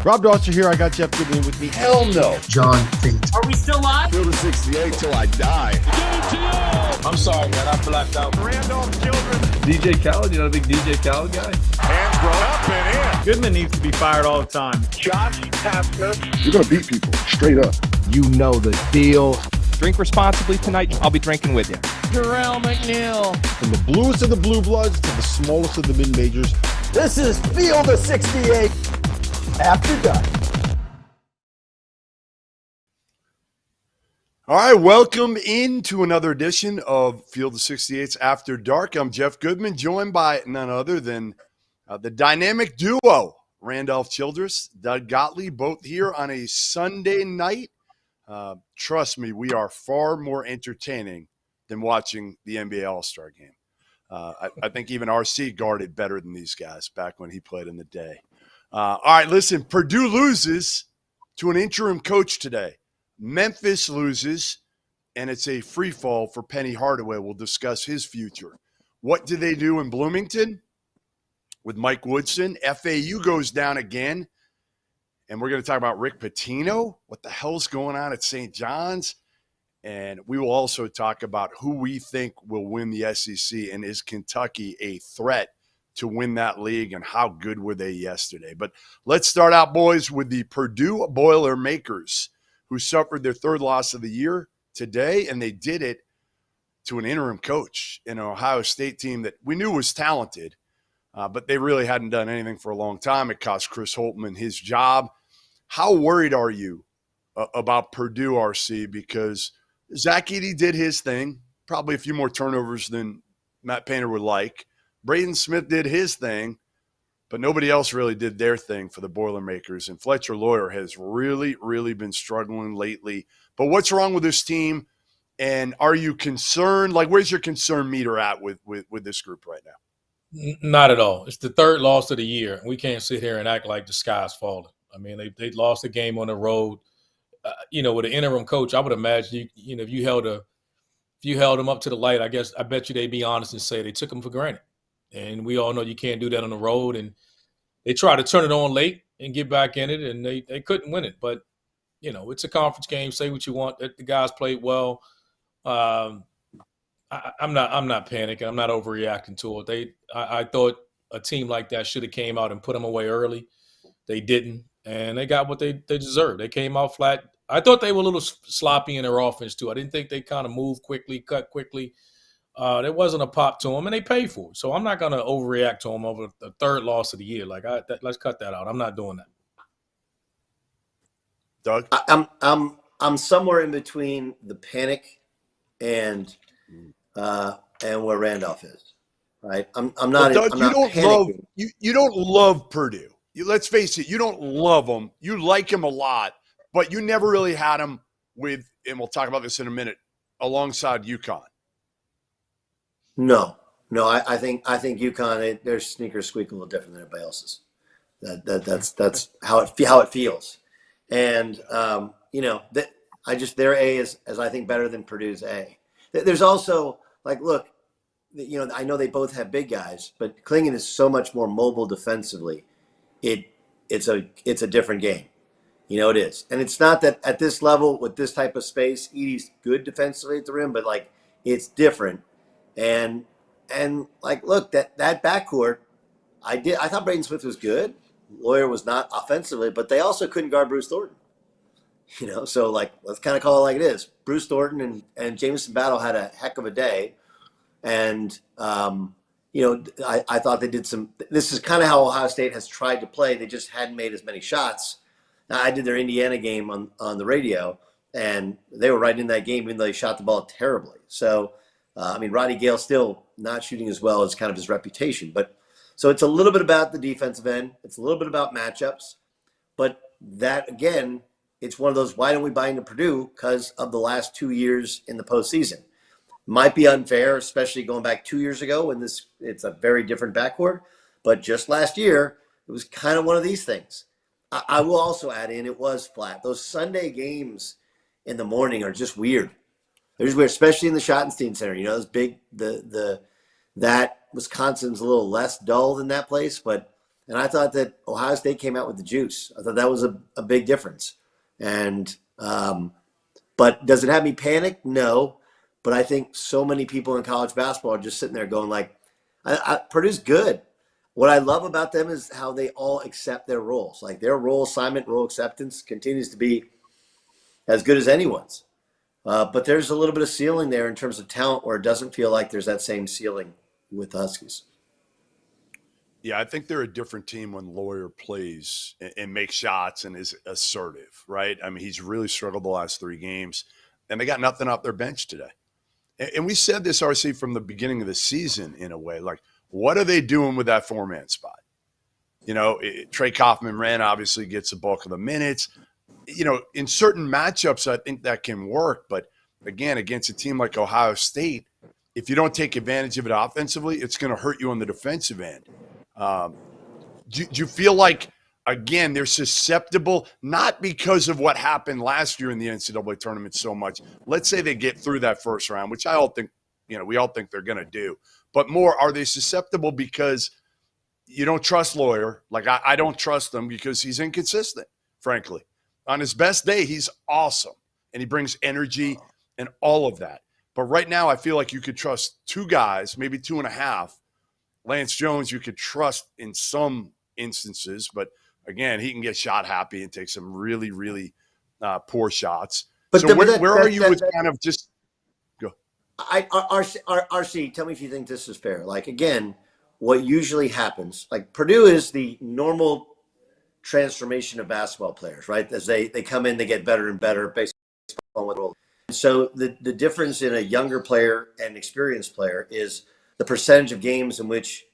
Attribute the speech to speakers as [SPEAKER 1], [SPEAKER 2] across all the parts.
[SPEAKER 1] Rob Dauster here. I got Jeff Goodman with me.
[SPEAKER 2] Hell no.
[SPEAKER 3] John Fink.
[SPEAKER 4] Are we still live?
[SPEAKER 2] Field of 68 till I die.
[SPEAKER 5] I'm sorry, man. I blacked out.
[SPEAKER 2] Randolph, Childress.
[SPEAKER 5] DJ Khaled, you know the big DJ Khaled guy?
[SPEAKER 2] Hands grown up and in.
[SPEAKER 6] Goodman needs to be fired all the time.
[SPEAKER 2] Josh Pastner. You're going to beat people, straight up.
[SPEAKER 3] You know the deal.
[SPEAKER 7] Drink responsibly tonight. I'll be drinking with you.
[SPEAKER 4] Jarrell McNeil.
[SPEAKER 1] From the bluest of the blue bloods to the smallest of the mid-majors.
[SPEAKER 3] This is Field of 68 after dark.
[SPEAKER 1] All right, welcome into another edition of Field of 68's After Dark. I'm Jeff Goodman, joined by none other than the dynamic duo, Randolph Childress, Doug Gottlieb, both here on a Sunday night. Trust me, we are far more entertaining than watching the NBA All-Star game. I think even RC guarded better than these guys back when he played in the day. All right, listen, Purdue loses to an interim coach today. Memphis loses, and it's a free fall for Penny Hardaway. We'll discuss his future. What do they do in Bloomington with Mike Woodson? FAU goes down again, and we're going to talk about Rick Pitino. What the hell's going on at St. John's? And we will also talk about who we think will win the SEC, and is Kentucky a threat to win that league, and how good were they yesterday? But let's start out, boys, with the Purdue Boilermakers, who suffered their third loss of the year today, and they did it to an interim coach in an Ohio State team that we knew was talented, but they really hadn't done anything for a long time. It cost Chris Holtman his job. How worried are you about Purdue, RC? Because Zach Edey did his thing, probably a few more turnovers than Matt Painter would like. Braden Smith did his thing, but nobody else really did their thing for the Boilermakers. And Fletcher Lawyer has really, really been struggling lately. But what's wrong with this team? And are you concerned? Like, where's your concern meter at with this group right now?
[SPEAKER 8] Not at all. It's the third loss of the year. We can't sit here and act like the sky's falling. I mean, they lost a game on the road. With an interim coach, I would imagine if you held them up to the light, I bet you they'd be honest and say they took them for granted. And we all know you can't do that on the road. And they tried to turn it on late and get back in it, and they couldn't win it. But, it's a conference game. Say what you want. The guys played well. I'm not panicking. I'm not overreacting to it. I thought a team like that should have came out and put them away early. They didn't, and they got what they deserved. They came out flat. I thought they were a little sloppy in their offense too. I didn't think they kind of moved quickly, cut quickly. There wasn't a pop to them, and they paid for it. So I'm not going to overreact to them over the third loss of the year. Let's cut that out. I'm not doing that.
[SPEAKER 1] Doug,
[SPEAKER 9] I'm somewhere in between the panic and where Randolph is. Right? I'm not.
[SPEAKER 1] Doug,
[SPEAKER 9] I'm not panicking.
[SPEAKER 1] You don't love Purdue. Let's face it. You don't love them. You like them a lot, but you never really had them with. And we'll talk about this in a minute. Alongside UConn.
[SPEAKER 9] No. I think UConn, their sneakers squeak a little different than everybody else's. That's how it feels, and their A is I think better than Purdue's A. There's also look, I know they both have big guys, but Klingon is so much more mobile defensively. It's a different game, it is, and it's not that at this level with this type of space, Edey's good defensively at the rim, but it's different. And look, that backcourt, I thought Braden Smith was good. Lawyer was not offensively, but they also couldn't guard Bruce Thornton. So let's kind of call it like it is. Bruce Thornton and Jameson Battle had a heck of a day, and I thought they did some. This is kind of how Ohio State has tried to play. They just hadn't made as many shots. I did their Indiana game on the radio, and they were right in that game, even though they shot the ball terribly. So. Roddy Gale still not shooting as well as kind of his reputation. But so it's a little bit about the defensive end. It's a little bit about matchups. But that, again, it's one of those, why don't we buy into Purdue? Because of the last 2 years in the postseason. Might be unfair, especially going back 2 years ago when it's a very different backcourt. But just last year, it was kind of one of these things. I will also add in, it was flat. Those Sunday games in the morning are just weird. There's where, especially in the Schottenstein Center, those big, that Wisconsin's a little less dull than that place, but And I thought that Ohio State came out with the juice. I thought that was a big difference. And but does it have me panic? No. But I think so many people in college basketball are just sitting there going like, Purdue's good. What I love about them is how they all accept their roles. Like their role assignment, role acceptance continues to be as good as anyone's. But there's a little bit of ceiling there in terms of talent where it doesn't feel like there's that same ceiling with the Huskies.
[SPEAKER 1] Yeah, I think they're a different team when Lawyer plays and makes shots and is assertive, right? I mean, he's really struggled the last 3 games, and they got nothing off their bench today. And we said this, RC, from the beginning of the season in a way, like, what are they doing with that 4-man spot? You know, Trey Kaufman-Wren obviously gets the bulk of the minutes. You know, in certain matchups, I think that can work. But, again, against a team like Ohio State, if you don't take advantage of it offensively, it's going to hurt you on the defensive end. Do you feel like, again, they're susceptible, not because of what happened last year in the NCAA tournament so much. Let's say they get through that first round, which I all think, you know, we all think they're going to do. But more, are they susceptible because you don't trust Lawyer? Like, I don't trust him because he's inconsistent, frankly. On his best day, he's awesome, and he brings energy and all of that. But right now, I feel like you could trust 2 guys, maybe 2.5. Lance Jones, you could trust in some instances, but again, he can get shot happy and take some really, really poor shots. But so where are you with kind of just go?
[SPEAKER 9] RC, tell me if you think this is fair. Like, again, what usually happens, like Purdue is the normal transformation of basketball players, right? As they come in, they get better and better based on what role. So the difference in a younger player and experienced player is the percentage of games in which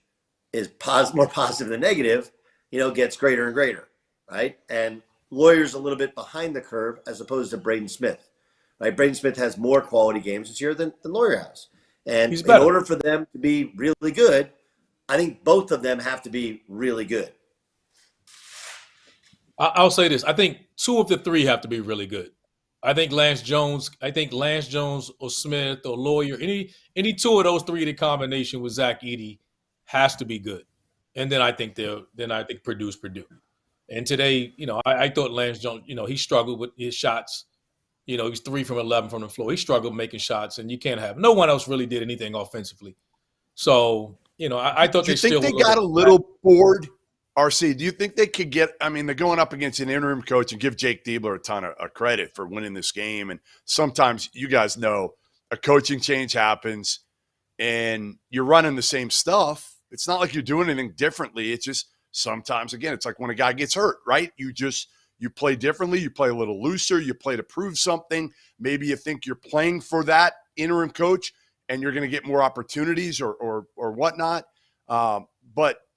[SPEAKER 9] is more positive than negative, you know, gets greater and greater, right? And Lawyer's a little bit behind the curve as opposed to Braden Smith, right? Braden Smith has more quality games this year than Lawyer has. And in order for them to be really good, I think both of them have to be really good.
[SPEAKER 8] I'll say this. I think 2 of the 3 have to be really good. I think Lance Jones or Smith or Lawyer, any 2 of those 3, the combination with Zach Edey has to be good. And then I think Purdue's Purdue. And today, you know, I thought Lance Jones, you know, he struggled with his shots. You know, he's 3 from 11 from the floor. He struggled making shots, and you can't have. No one else really did anything offensively. So, you know, I thought
[SPEAKER 1] they got a little bored. RC, do you think they could get – I mean, they're going up against an interim coach, and give Jake Diebler a ton of credit for winning this game. And sometimes, you guys know, a coaching change happens, and you're running the same stuff. It's not like you're doing anything differently. It's just sometimes, again, it's like when a guy gets hurt, right? You play differently. You play a little looser. You play to prove something. Maybe you think you're playing for that interim coach, and you're going to get more opportunities or whatnot. But –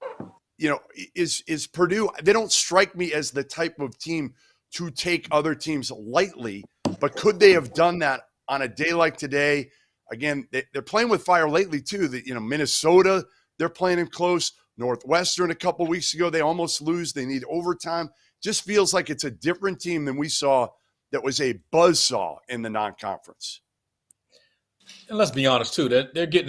[SPEAKER 1] you know, is Purdue, they don't strike me as the type of team to take other teams lightly, but could they have done that on a day like today? Again, they're playing with fire lately too. You know, Minnesota, they're playing in close. Northwestern a couple weeks ago, they almost lose. They need overtime. Just feels like it's a different team than we saw that was a buzzsaw in the non-conference.
[SPEAKER 8] And let's be honest too, they're getting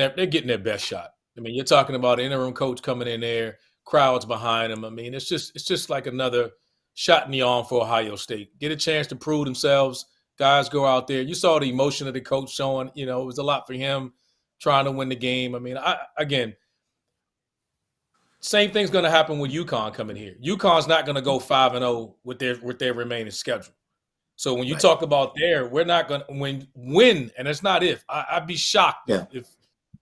[SPEAKER 8] their best shot. I mean, you're talking about an interim coach coming in there, crowds behind him. I mean, it's just like another shot in the arm for Ohio State. Get a chance to prove themselves. Guys go out there. You saw the emotion of the coach showing. You know, it was a lot for him trying to win the game. I mean, again, same thing's going to happen with UConn coming here. UConn's not going to go 5-0 with their remaining schedule. So when you talk about we're not going to win, and it's not if. I'd be shocked if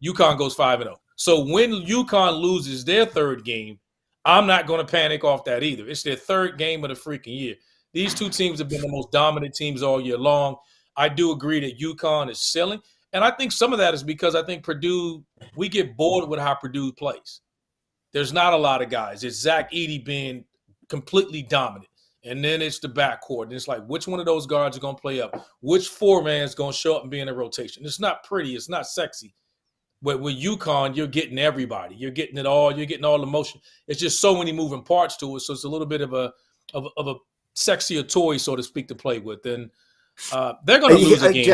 [SPEAKER 8] UConn goes 5-0. So when UConn loses their 3rd game, I'm not going to panic off that either. It's their 3rd game of the freaking year. These 2 teams have been the most dominant teams all year long. I do agree that UConn is selling. And I think some of that is because I think Purdue, we get bored with how Purdue plays. There's not a lot of guys. It's Zach Edey being completely dominant. And then it's the backcourt. And it's like, which one of those guards are going to play up? Which 4-man is going to show up and be in a rotation? It's not pretty. It's not sexy. But with UConn, you're getting everybody. You're getting it all. You're getting all the motion. It's just so many moving parts to it. So it's a little bit of a sexier toy, so to speak, to play with. And they're going to lose a game.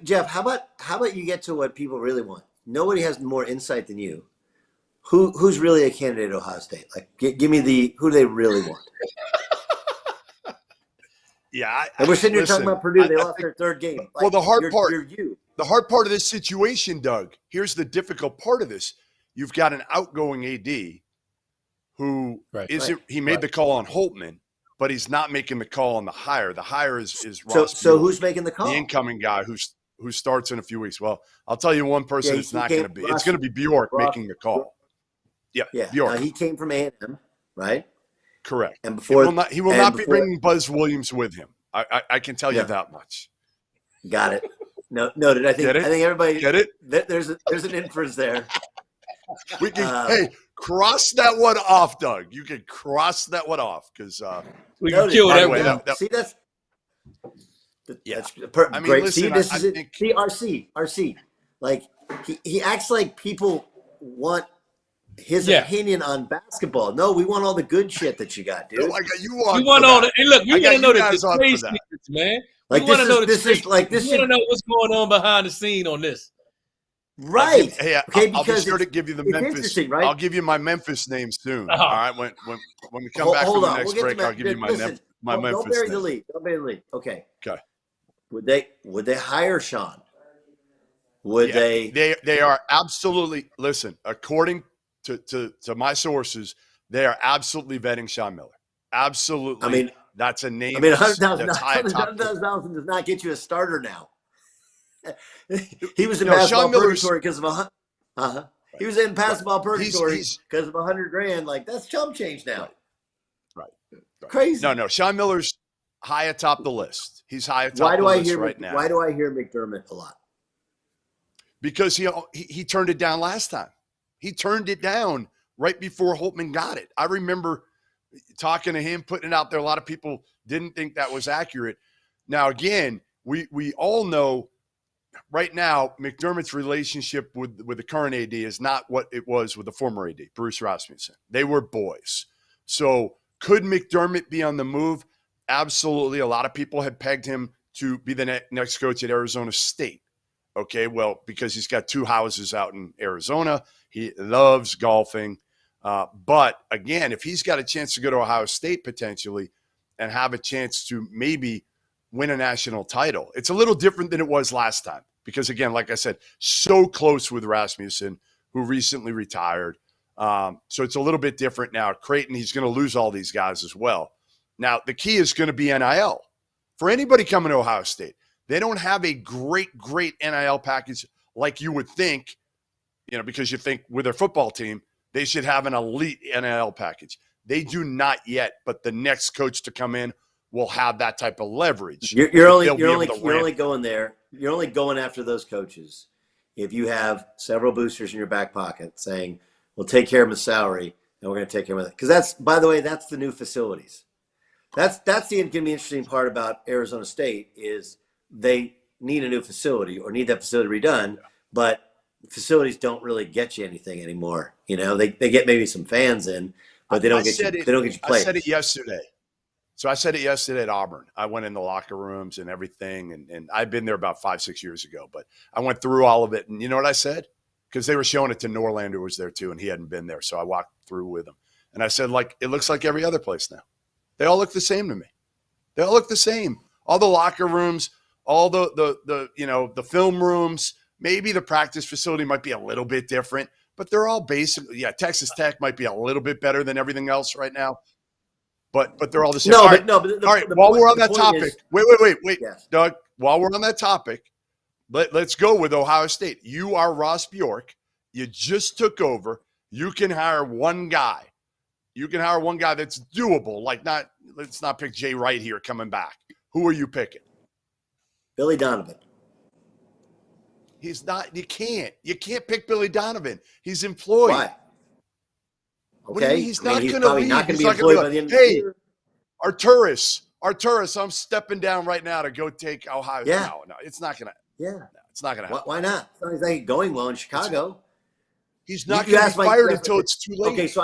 [SPEAKER 9] Jeff, how about you get to what people really want? Nobody has more insight than you who's really a candidate at Ohio State? Like, give me who do they really want?
[SPEAKER 1] Yeah,
[SPEAKER 9] and we're sitting here
[SPEAKER 1] listen,
[SPEAKER 9] talking about Purdue. They lost
[SPEAKER 1] think,
[SPEAKER 9] their third game. Like,
[SPEAKER 1] well, the hard part,
[SPEAKER 9] the
[SPEAKER 1] hard part of this situation, Doug. Here's the difficult part of this: you've got an outgoing AD who he made the call on Holtman, but he's not making the call on the hire. The hire is Ross.
[SPEAKER 9] So who's making the call?
[SPEAKER 1] The incoming guy who starts in a few weeks. Well, I'll tell you one person it's not going to be. It's going to be Bjork making the call. Yeah, Bjork.
[SPEAKER 9] He came from A&M, right?
[SPEAKER 1] Correct.
[SPEAKER 9] And before
[SPEAKER 1] he will not be bringing Buzz Williams with him. I can tell you that much.
[SPEAKER 9] Got it. Noted. I think everybody
[SPEAKER 1] get it.
[SPEAKER 9] There's an inference there.
[SPEAKER 1] We can cross that one off, Doug. You can cross that one off because
[SPEAKER 8] we can kill that
[SPEAKER 9] way. See that's great.
[SPEAKER 1] Listen,
[SPEAKER 9] this is it. See RC. Like he acts like people want his opinion on basketball. No, we want all the good shit that you got, dude.
[SPEAKER 1] No, you want
[SPEAKER 8] all the look. We want to know the trade secrets, man.
[SPEAKER 9] Like
[SPEAKER 8] we want to know the
[SPEAKER 9] this is like this.
[SPEAKER 8] We want to know what's going on behind the scene on this.
[SPEAKER 9] Right.
[SPEAKER 1] I'll be sure to give you the Memphis. Right? I'll give you my Memphis name soon. All right. When we come back from the next break, I'll give you my Memphis.
[SPEAKER 9] Don't bury the lead. Don't bury the lead. Okay. Would they hire Sean? Would they?
[SPEAKER 1] They are absolutely. Listen, according to my sources, they are absolutely vetting Sean Miller. Absolutely.
[SPEAKER 9] I mean,
[SPEAKER 1] that's a name.
[SPEAKER 9] I mean, $100,000 does not get you a starter now. He was in basketball purgatory because of he was in basketball purgatory because of $100,000. Like, that's chump change now.
[SPEAKER 1] Right.
[SPEAKER 9] Crazy.
[SPEAKER 1] No. Sean Miller's high atop the list. He's high atop the list right now.
[SPEAKER 9] Why do I hear McDermott a lot?
[SPEAKER 1] Because he turned it down last time. He turned it down right before Holtman got it. I remember talking to him, putting it out there. A lot of people didn't think that was accurate. Now, again, we all know right now McDermott's relationship with the current AD is not what it was with the former AD, Bruce Rasmussen. They were boys. So could McDermott be on the move? Absolutely. A lot of people had pegged him to be the next coach at Arizona State. Okay, well, because he's got two houses out in Arizona. He loves golfing. But, again, if he's got a chance to go to Ohio State potentially and have a chance to maybe win a national title, it's a little different than it was last time. Because, again, like I said, so close with Rasmussen, who recently retired. So it's a little bit different now. Creighton, he's going to lose all these guys as well. Now, the key is going to be NIL. For anybody coming to Ohio State, they don't have a great NIL package like you would think, because you think with their football team, they should have an elite NIL package. They do not yet, but the next coach to come in will have that type of leverage.
[SPEAKER 9] You're only going there. You're only going after those coaches if you have several boosters in your back pocket saying, we'll take care of his salary and we're going to take care of it. Because that's, by the way, that's the new facilities. That's the going to be interesting part about Arizona State is they need a new facility or need that facility redone, but facilities don't really get you anything anymore. They get maybe some fans in, but they don't get you players.
[SPEAKER 1] I said it yesterday. So I said it yesterday at Auburn. I went in the locker rooms and everything, and I'd been there about 5-6 years ago, but I went through all of it. And you know what I said? Because they were showing it to Norlander, who was there too, and he hadn't been there. So I walked through with him. And I said, it looks like every other place now. They all look the same to me. They all look the same. All the locker rooms, all the film rooms, maybe the practice facility might be a little bit different, but they're all basically, Texas Tech might be a little bit better than everything else right now. But they're all the same. All right. While we're on that topic, wait, yes. Doug. While we're on that topic, let's go with Ohio State. You are Ross Bjork. You just took over. You can hire one guy. You can hire one guy that's doable. Let's not pick Jay Wright here coming back. Who are you picking?
[SPEAKER 9] Billy Donovan.
[SPEAKER 1] He's not. You can't pick Billy Donovan. He's employed.
[SPEAKER 9] Why?
[SPEAKER 1] Okay, he's not going to leave.
[SPEAKER 9] Not going to be employed by the end of the year.
[SPEAKER 1] Arturis, I'm stepping down right now to go take Ohio.
[SPEAKER 9] Yeah.
[SPEAKER 1] No, it's not going to.
[SPEAKER 9] Yeah,
[SPEAKER 1] no, it's not going to happen.
[SPEAKER 9] Why not? It's not going well in Chicago.
[SPEAKER 1] He's not going to be fired until it's too late.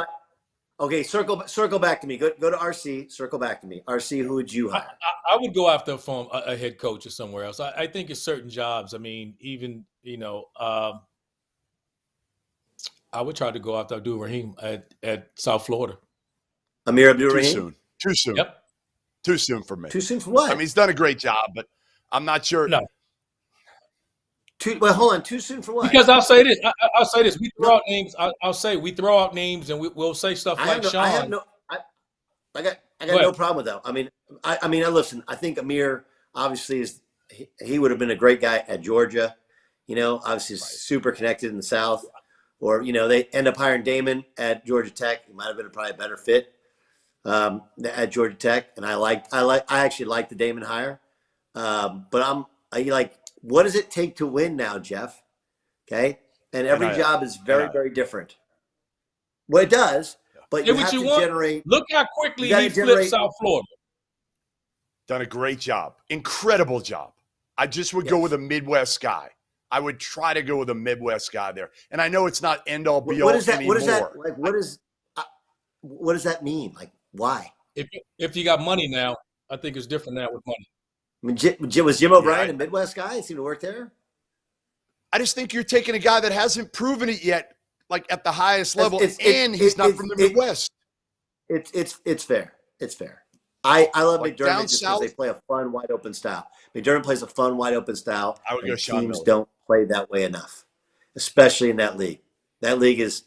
[SPEAKER 9] Okay, circle back to me. Go to RC. Circle back to me. RC, who would you hire?
[SPEAKER 8] I would go after a head coach or somewhere else. I think it's certain jobs. I mean, even I would try to go after Abdul-Rahim at South Florida.
[SPEAKER 9] Amir Abdul-Rahim?
[SPEAKER 1] Too soon.
[SPEAKER 8] Yep.
[SPEAKER 1] Too soon for me.
[SPEAKER 9] Too soon for what?
[SPEAKER 1] I mean, he's done a great job, but I'm not sure.
[SPEAKER 8] No.
[SPEAKER 9] Well, hold on. Too soon for what?
[SPEAKER 8] Because I'll say this. I'll say this. We throw out names. I'll say we throw out names and we'll say stuff like Sean.
[SPEAKER 9] I got no problem with that. I mean, listen. I think Amir obviously he would have been a great guy at Georgia. Obviously super connected in the South. Or they end up hiring Damon at Georgia Tech. He might have been probably a better fit at Georgia Tech. And I actually like the Damon hire. But what does it take to win now, Jeff? Okay, and every job is very, very different. Well, it does. But you have to generate.
[SPEAKER 8] Look how quickly he flipped South Florida.
[SPEAKER 1] Done a great job. Incredible job. I just would go with a Midwest guy. I would try to go with a Midwest guy there. And I know it's not end all be all anymore.
[SPEAKER 9] What is that? Like, what does that mean? Like, why?
[SPEAKER 8] If you got money now, I think it's different now with money.
[SPEAKER 9] I mean, was Jim O'Brien a Midwest guy? He seemed to work there.
[SPEAKER 1] I just think you're taking a guy that hasn't proven it yet, like at the highest level, and he's not from the Midwest.
[SPEAKER 9] It's fair. It's fair. I love
[SPEAKER 1] like
[SPEAKER 9] McDermott just because they play a fun, wide open style. McDermott plays a fun, wide open style.
[SPEAKER 1] I would go Sean
[SPEAKER 9] teams
[SPEAKER 1] Miller.
[SPEAKER 9] Don't play that way enough, especially in that league. That league is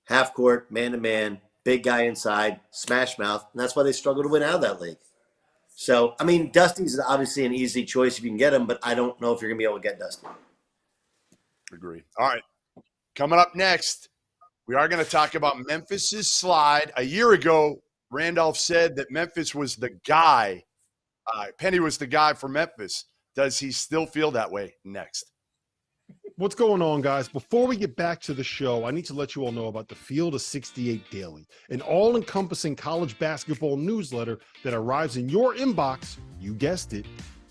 [SPEAKER 9] half court, man to man, big guy inside, smash mouth, and that's why they struggle to win out of that league. So, I mean, Dusty's obviously an easy choice if you can get him, but I don't know if you're going to be able to get Dusty.
[SPEAKER 1] Agree. All right. Coming up next, we are going to talk about Memphis's slide. A year ago, Randolph said that Memphis was the guy. Penny was the guy for Memphis. Does he still feel that way? Next.
[SPEAKER 10] What's going on, guys? Before we get back to the show, I need to let you all know about the Field of 68 Daily, an all-encompassing college basketball newsletter that arrives in your inbox, you guessed it,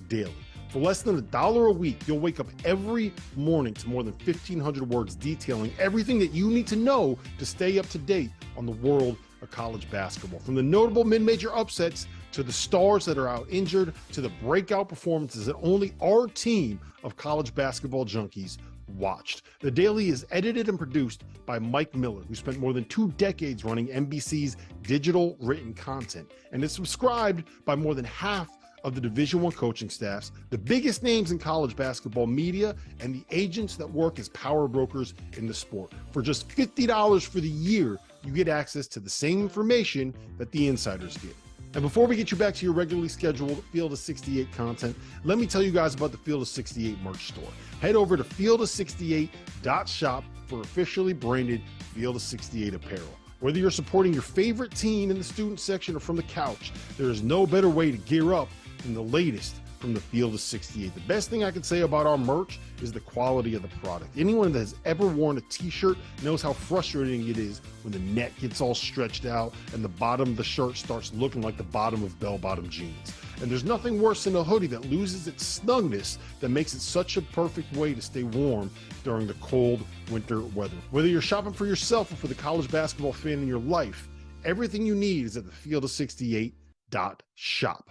[SPEAKER 10] daily. For less than $1 a week, you'll wake up every morning to more than 1,500 words detailing everything that you need to know to stay up to date on the world of college basketball. From the notable mid-major upsets to the stars that are out injured to the breakout performances that only our team of college basketball junkies watched. The Daily is edited and produced by Mike Miller, who spent more than 2 decades running NBC's digital written content, and is subscribed by more than half of the Division I coaching staffs, the biggest names in college basketball media, and the agents that work as power brokers in the sport. For just $50 for the year, you get access to the same information that the insiders get. And before we get you back to your regularly scheduled Field of 68 content, let me tell you guys about the Field of 68 merch store. Head over to fieldof68.shop for officially branded Field of 68 apparel. Whether you're supporting your favorite team in the student section or from the couch, there is no better way to gear up than the latest from the Field of 68. The best thing I can say about our merch is the quality of the product. Anyone that has ever worn a t-shirt knows how frustrating it is when the neck gets all stretched out and the bottom of the shirt starts looking like the bottom of bell-bottom jeans. And there's nothing worse than a hoodie that loses its snugness that makes it such a perfect way to stay warm during the cold winter weather. Whether you're shopping for yourself or for the college basketball fan in your life, everything you need is at the fieldof68.shop.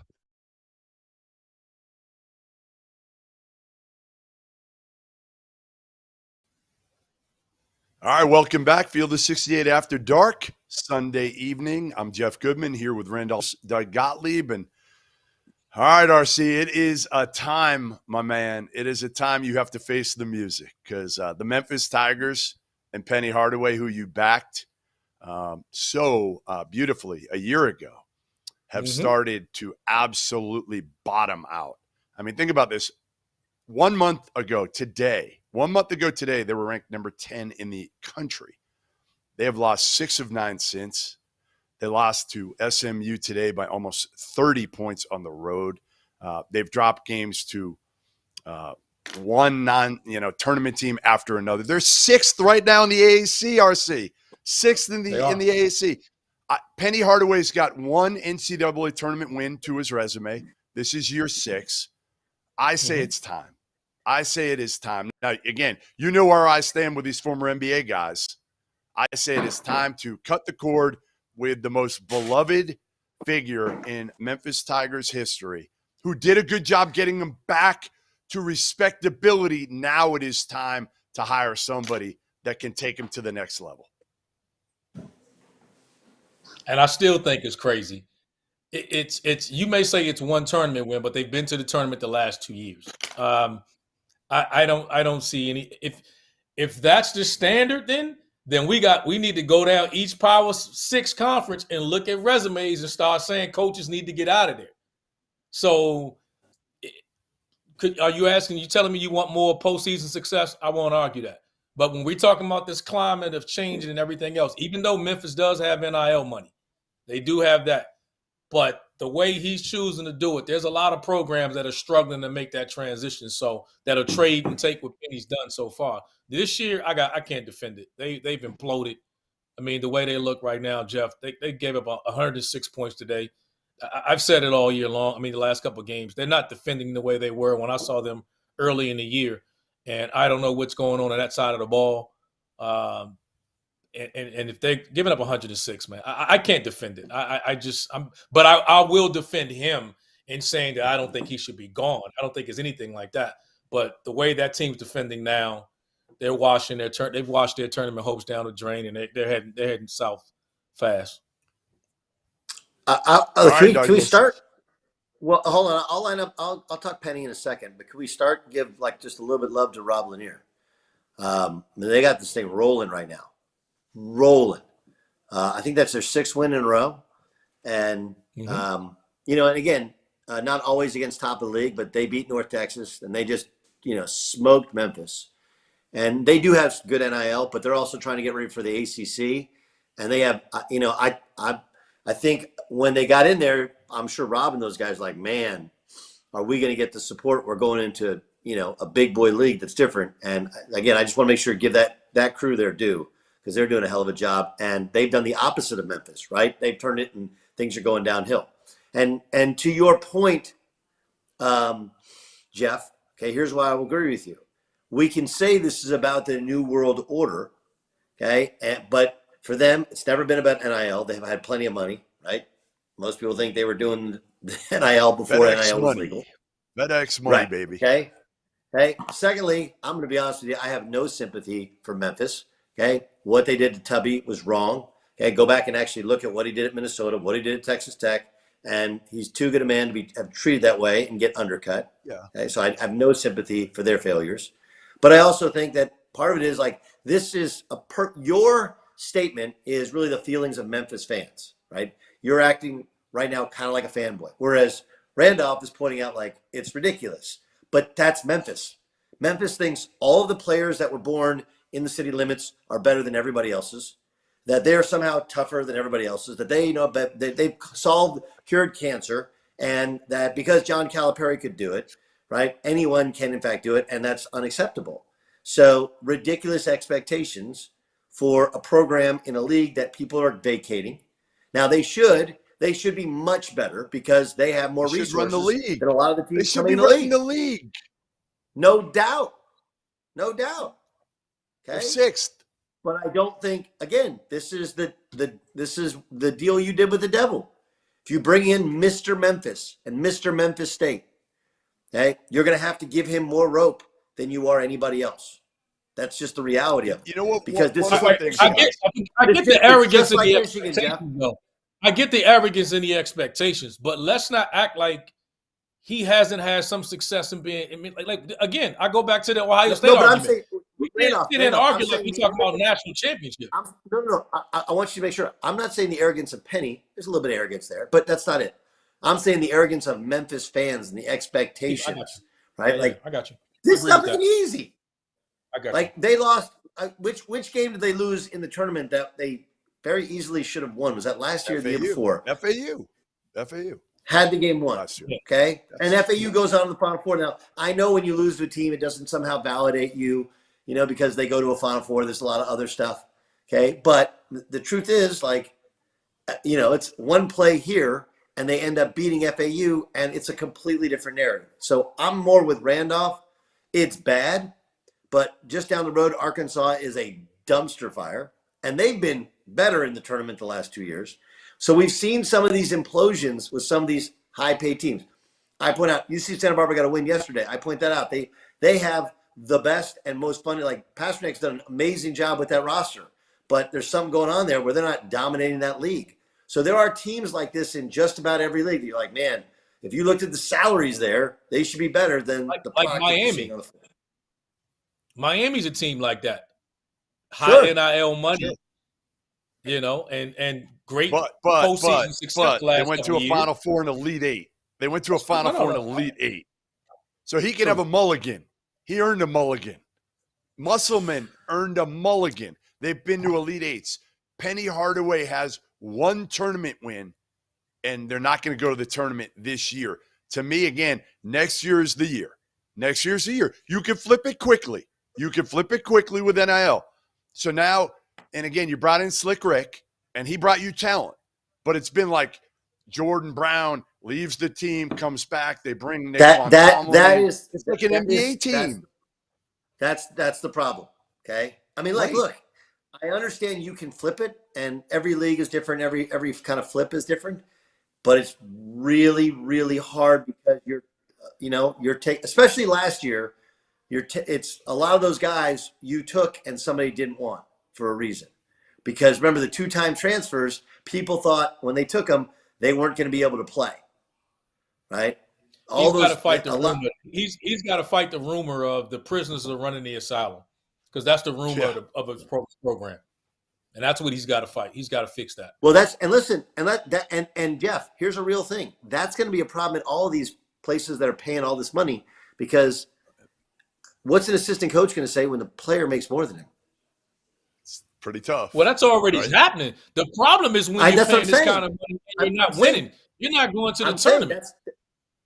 [SPEAKER 1] All right, welcome back. Field of 68 After Dark, Sunday evening. I'm Jeff Goodman here with Randolph's Doug Gottlieb. And all right, RC, it is a time, my man. It is a time you have to face the music because the Memphis Tigers and Penny Hardaway, who you backed so beautifully a year ago, have started to absolutely bottom out. I mean, think about this. 1 month ago today, they were ranked number 10 in the country. They have lost 6 of 9 since. They lost to SMU today by almost 30 points on the road. They've dropped games to one tournament team after another. They're 6th right now in the AAC, RC. 6th in the AAC. Penny Hardaway's got 1 NCAA tournament win to his resume. This is year 6. I say it's time. I say it is time. Now, again, you know where I stand with these former NBA guys. I say it is time to cut the cord with the most beloved figure in Memphis Tigers history, who did a good job getting them back to respectability. Now it is time to hire somebody that can take them to the next level.
[SPEAKER 8] and I still think it's crazy. It's you may say it's one tournament win, but they've been to the tournament the last 2 years. I don't see any. If that's the standard, then we need to go down each Power 6 conference and look at resumes and start saying coaches need to get out of there. So, are you telling me you want more postseason success? I won't argue that. But when we're talking about this climate of changing and everything else, even though Memphis does have NIL money, they do have that. But the way he's choosing to do it, there's a lot of programs that are struggling to make that transition. So that'll trade and take what Penny's done so far. This year, I can't defend it. They've imploded. I mean, the way they look right now, Jeff, they gave up 106 points today. I've said it all year long. I mean, the last couple of games, they're not defending the way they were when I saw them early in the year. And I don't know what's going on that side of the ball. And if they're giving up 106, man, I can't defend it. But I will defend him in saying that I don't think he should be gone. I don't think it's anything like that. But the way that team's defending now, they've washed their tournament hopes down the drain, and they're heading south fast.
[SPEAKER 9] Can we start? Well, hold on. I'll line up. I'll talk Penny in a second, but can we start and give just a little bit of love to Rob Lanier? They got this thing rolling right now. Rolling. I think that's their 6th win in a row. And, and again, not always against top of the league, but they beat North Texas and they just, smoked Memphis. And they do have good NIL, but they're also trying to get ready for the ACC. And they have, I think when they got in there, I'm sure Rob and those guys like, man, are we going to get the support? We're going into, a big boy league that's different. And again, I just want to make sure to give that crew their due, because they're doing a hell of a job, and they've done the opposite of Memphis, right? They've turned it and things are going downhill. And to your point, Jeff, okay, here's why I will agree with you. We can say this is about the new world order, okay? But for them, it's never been about NIL. They've had plenty of money, right? Most people think they were doing the NIL before
[SPEAKER 1] FedEx
[SPEAKER 9] NIL was legal.
[SPEAKER 1] FedEx money,
[SPEAKER 9] right,
[SPEAKER 1] baby.
[SPEAKER 9] Okay. Hey, secondly, I'm going to be honest with you. I have no sympathy for Memphis. Okay, what they did to Tubby was wrong. Okay, go back and actually look at what he did at Minnesota, what he did at Texas Tech, and he's too good a man to have treated that way and get undercut.
[SPEAKER 1] Yeah.
[SPEAKER 9] Okay, so I have no sympathy for their failures, but I also think that part of it is like this is your statement is really the feelings of Memphis fans, right? You're acting right now kind of like a fanboy, whereas Randolph is pointing out like it's ridiculous, but that's Memphis. Memphis thinks all of the players that were born in the city limits are better than everybody else's, that they're somehow tougher than everybody else's, that they've cured cancer, and that because John Calipari could do it, right, anyone can in fact do it, and that's unacceptable. So ridiculous expectations for a program in a league that people are vacating. Now they should be much better because they have more resources
[SPEAKER 1] run the league.
[SPEAKER 9] than a lot of the teams
[SPEAKER 1] they should
[SPEAKER 9] coming
[SPEAKER 1] be
[SPEAKER 9] in
[SPEAKER 1] running the league.
[SPEAKER 9] No doubt. Okay.
[SPEAKER 1] 6th.
[SPEAKER 9] But I don't think, again, this is the deal you did with the devil. If you bring in Mr. Memphis and Mr. Memphis State, okay, you're going to have to give him more rope than you are anybody else. That's just the reality of it.
[SPEAKER 1] You know what?
[SPEAKER 9] Because this is
[SPEAKER 8] I get the arrogance and the expectations, though. I get the arrogance and the expectations, but let's not act like he hasn't had some success in being. I mean, like again, I go back to the Ohio State argument. We can't sit and argue like we talk about national championship.
[SPEAKER 9] I want you to make sure. I'm not saying the arrogance of Penny. There's a little bit of arrogance there, but that's not it. I'm saying the arrogance of Memphis fans and the expectations, right?
[SPEAKER 8] Yeah,
[SPEAKER 9] like
[SPEAKER 8] I got you.
[SPEAKER 9] This stuff isn't easy.
[SPEAKER 8] I got
[SPEAKER 9] you. They lost. Which game did they lose in the tournament that they very easily should have won? Was that last year or the year before?
[SPEAKER 1] FAU.
[SPEAKER 9] Had the game won. Okay. And FAU goes on to the Final Four. Now, I know when you lose to a team, it doesn't somehow validate you, because they go to a Final Four. There's a lot of other stuff. Okay. But the truth is, it's one play here and they end up beating FAU, and it's a completely different narrative. So I'm more with Randolph. It's bad, but just down the road, Arkansas is a dumpster fire, and they've been better in the tournament the last 2 years. So we've seen some of these implosions with some of these high-paid teams. I point out, UC Santa Barbara got a win yesterday. I point that out. They have the best and most fun. Like Pasternak's done an amazing job with that roster, but there's something going on there where they're not dominating that league. So there are teams like this in just about every league. You're like, man, if you looked at the salaries there, they should be better than the product
[SPEAKER 8] Miami.
[SPEAKER 9] on the floor.
[SPEAKER 8] Miami's a team like that.
[SPEAKER 9] Sure.
[SPEAKER 8] High NIL money, and great postseason success.
[SPEAKER 1] They went to a Final Four and Elite Eight. They went to a Final Four and Elite Eight. So he can have a mulligan. He earned a mulligan. Musselman earned a mulligan. They've been to Elite Eights. Penny Hardaway has one tournament win, and they're not going to go to the tournament this year. To me, again, next year is the year. Next year's the year. You can flip it quickly. You can flip it quickly with NIL. So now, and again, you brought in Slick Rick, and he brought you talent. But it's been like Jordan Brown leaves the team, comes back, they bring Nick it's like an NBA team.
[SPEAKER 9] That's the problem. Okay. I mean, look, I understand you can flip it, and every league is different. Every kind of flip is different, but it's really, really hard because especially last year, it's a lot of those guys you took and somebody didn't want for a reason. Because remember the 2-time transfers, people thought when they took them, they weren't going to be able to play. Right?
[SPEAKER 8] He's got to fight the rumor. He's got to fight the rumor of the prisoners are running the asylum, because that's the rumor of his program, and that's what he's got to fight. He's got to fix that.
[SPEAKER 9] Well, and Jeff, here's a real thing. That's going to be a problem at all of these places that are paying all this money, because what's an assistant coach going to say when the player makes more than him?
[SPEAKER 1] It's pretty tough.
[SPEAKER 8] Well, that's already happening. The problem is when you're paying this kind of money and you're not winning. You're not going to the tournament.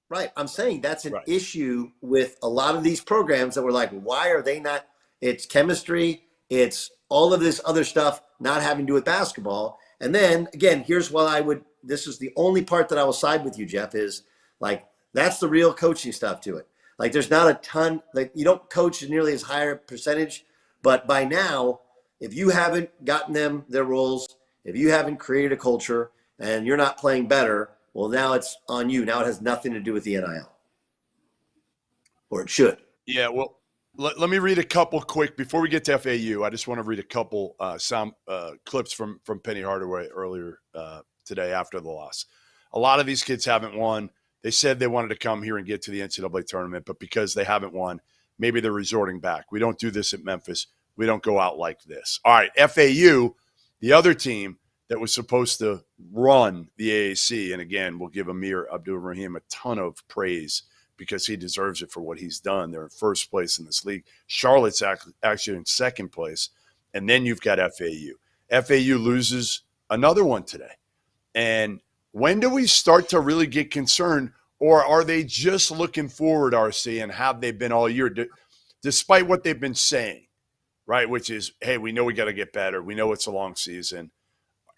[SPEAKER 9] Right. I'm saying that's an issue with a lot of these programs that were like, why are they not? It's chemistry. It's all of this other stuff not having to do with basketball. And then, again, here's what this is the only part that I will side with you, Jeff, is like, that's the real coaching stuff to it. Like, there's not a ton, like, you don't coach nearly as high a percentage, but by now, if you haven't gotten them their roles, if you haven't created a culture and you're not playing better, well, now it's on you. Now it has nothing to do with the NIL. Or it should.
[SPEAKER 1] Yeah, well, let me read a couple quick. Before we get to FAU, I just want to read a couple sound clips from Penny Hardaway earlier today after the loss. A lot of these kids haven't won. They said they wanted to come here and get to the NCAA tournament, but because they haven't won, maybe they're resorting back. We don't do this at Memphis. We don't go out like this. All right, FAU, the other team that was supposed to run the AAC. And again, we'll give Amir Abdul-Rahim a ton of praise because he deserves it for what he's done. They're in first place in this league. Charlotte's actually in second place. And then you've got FAU. FAU loses another one today. And when do we start to really get concerned, or are they just looking forward, RC, and have they been all year, despite what they've been saying, right, which is, hey, we know we got to get better. We know it's a long season.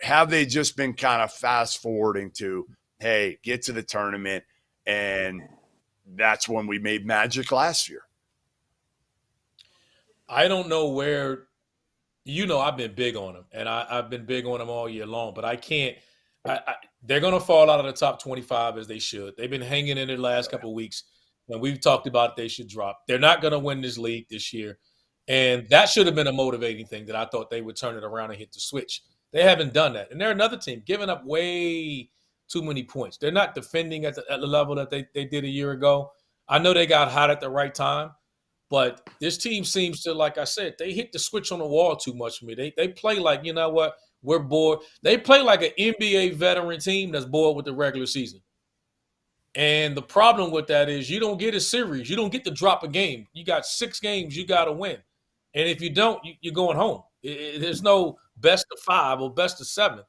[SPEAKER 1] Have they just been kind of fast forwarding to, hey, get to the tournament, and that's when we made magic last year?
[SPEAKER 8] I don't know where – I've been big on them, and I've been big on them all year long, but I can't – they're going to fall out of the top 25 as they should. They've been hanging in the last couple of weeks, and we've talked about they should drop. They're not going to win this league this year, and that should have been a motivating thing that I thought they would turn it around and hit the switch. They haven't done that. And they're another team giving up way too many points. They're not defending at the level that they did a year ago. I know they got hot at the right time, but this team seems to, like I said, they hit the switch on the wall too much for me. They play like, you know what, we're bored. They play like an NBA veteran team that's bored with the regular season. And the problem with that is you don't get a series. You don't get to drop a game. You got 6 games you got to win. And if you don't, you're going home. There's no best of 5 or best of 7.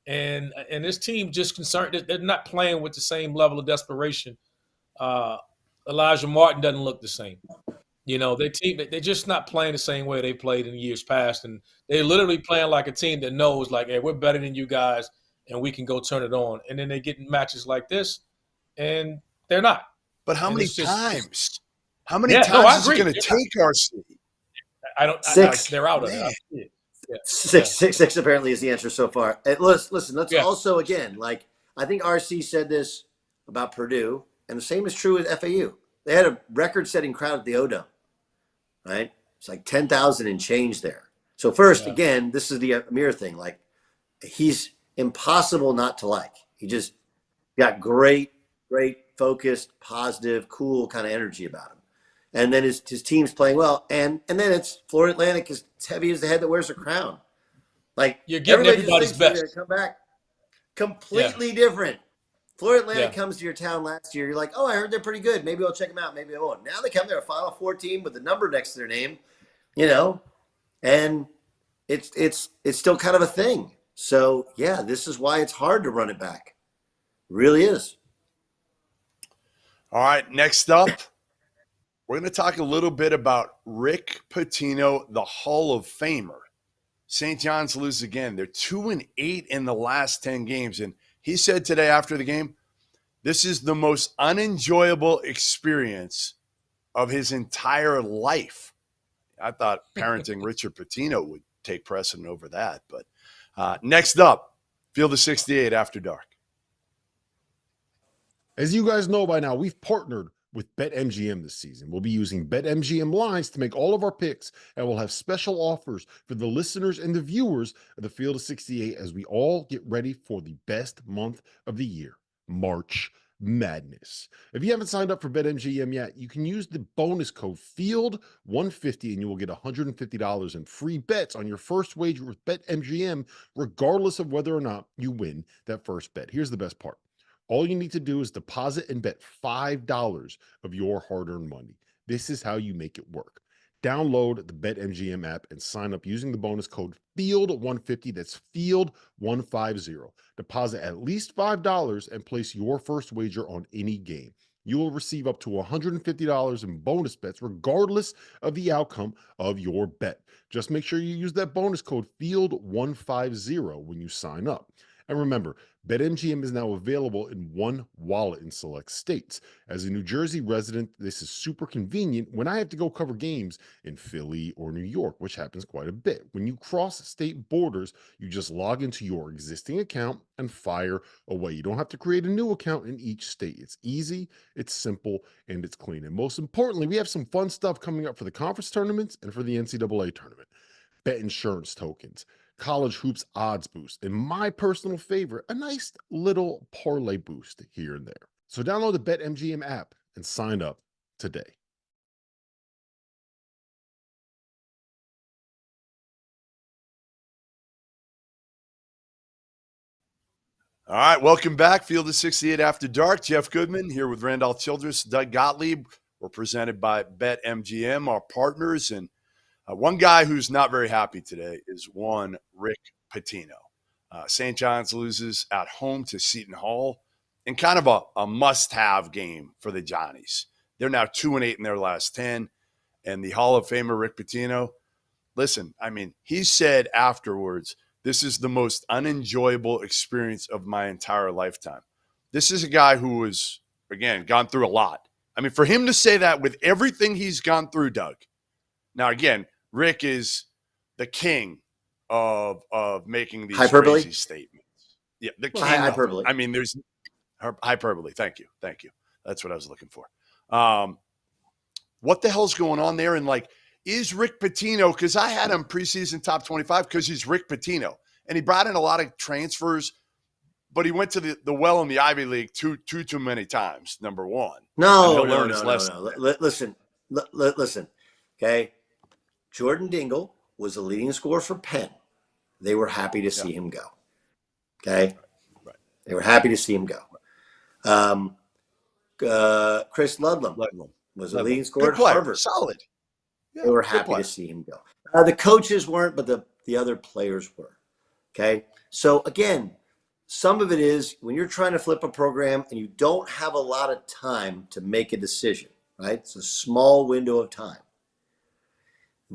[SPEAKER 8] And this team just concerned that they're not playing with the same level of desperation. Elijah Martin doesn't look the same. They're just not playing the same way they played in years past. And they're literally playing like a team that knows, like, hey, we're better than you guys, and we can go turn it on. And then they get in matches like this, and they're not.
[SPEAKER 1] But how many times? How many times is it going to take RC?
[SPEAKER 8] I don't.
[SPEAKER 9] 6.
[SPEAKER 8] They're out of it. Yeah.
[SPEAKER 9] Six apparently is the answer so far. Listen, let's also, again, like, I think RC said this about Purdue, and the same is true with FAU. They had a record-setting crowd at the O-Dome, right? It's like 10,000 and change there. So first, again, this is the Amir thing. Like, he's impossible not to like. He just got great, focused, positive, cool kind of energy about him. And then his team's playing well. And then it's Florida Atlantic is heavy as the head that wears a crown. Like,
[SPEAKER 8] you're getting everybody's best.
[SPEAKER 9] They're gonna come back completely different. Florida Atlantic comes to your town last year. You're like, oh, I heard they're pretty good. Maybe I'll check them out. Maybe I won't. Now they come there, a Final Four team with a number next to their name, and it's still kind of a thing. So, yeah, this is why it's hard to run it back. It really is.
[SPEAKER 1] All right, next up, we're going to talk a little bit about Rick Pitino, the Hall of Famer. St. John's loses again. They're 2-8 in the last 10 games. And he said today after the game, this is the most unenjoyable experience of his entire life. I thought parenting Richard Pitino would take precedent over that. But next up, Field of 68 after dark.
[SPEAKER 10] As you guys know by now, we've partnered with BetMGM this season. We'll be using BetMGM lines to make all of our picks, and we'll have special offers for the listeners and the viewers of the Field of 68 as we all get ready for the best month of the year, March Madness. If you haven't signed up for BetMGM yet, you can use the bonus code FIELD150 and you will get $150 in free bets on your first wager with BetMGM, regardless of whether or not you win that first bet. Here's the best part. All you need to do is deposit and bet $5 of your hard-earned money. This is how you make it work. Download the BetMGM app and sign up using the bonus code FIELD150. That's FIELD150. Deposit at least $5 and place your first wager on any game. You will receive up to $150 in bonus bets regardless of the outcome of your bet. Just make sure you use that bonus code FIELD150 when you sign up. And remember, BetMGM is now available in one wallet in select states. As a New Jersey resident, this is super convenient when I have to go cover games in Philly or New York, which happens quite a bit. When you cross state borders, you just log into your existing account and fire away. You don't have to create a new account in each state. It's easy, it's simple, and it's clean. And most importantly, we have some fun stuff coming up for the conference tournaments and for the NCAA tournament. Bet insurance tokens, college hoops odds boost, and my personal favorite, a nice little parlay boost here and there. So download the BetMGM app and sign up today.
[SPEAKER 1] All right, welcome back. Field of 68 after dark. Jeff Goodman here with Randolph Childress, Doug Gottlieb. We're presented by BetMGM, our partners, and one guy who's not very happy today is one Rick Pitino. St. John's loses at home to Seton Hall in kind of a must-have game for the Johnnies. They're now 2-8 in their last 10, and the Hall of Famer Rick Pitino, listen, I mean, he said afterwards, this is the most unenjoyable experience of my entire lifetime. This is a guy who has, again, gone through a lot. I mean, for him to say that with everything he's gone through, Doug. Now, again, Rick is the king of making these crazy statements. Yeah, the king. Hyperbole. I mean, there's hyperbole. Thank you. That's what I was looking for. What the hell's going on there? And like, is Rick Pitino, because I had him preseason top 25 because he's Rick Pitino, and he brought in a lot of transfers, but he went to the well in the Ivy League too many times. Number one.
[SPEAKER 9] No. Listen. Okay. Jordan Dingle was the leading scorer for Penn. They were happy to see him go. Okay?
[SPEAKER 1] Right.
[SPEAKER 9] They were happy to see him go. Chris Ludlam was the leading scorer at Harvard.
[SPEAKER 1] Solid. Yeah,
[SPEAKER 9] they were happy to see him go. The coaches weren't, but the other players were. Okay? So, again, some of it is when you're trying to flip a program and you don't have a lot of time to make a decision, right? It's a small window of time.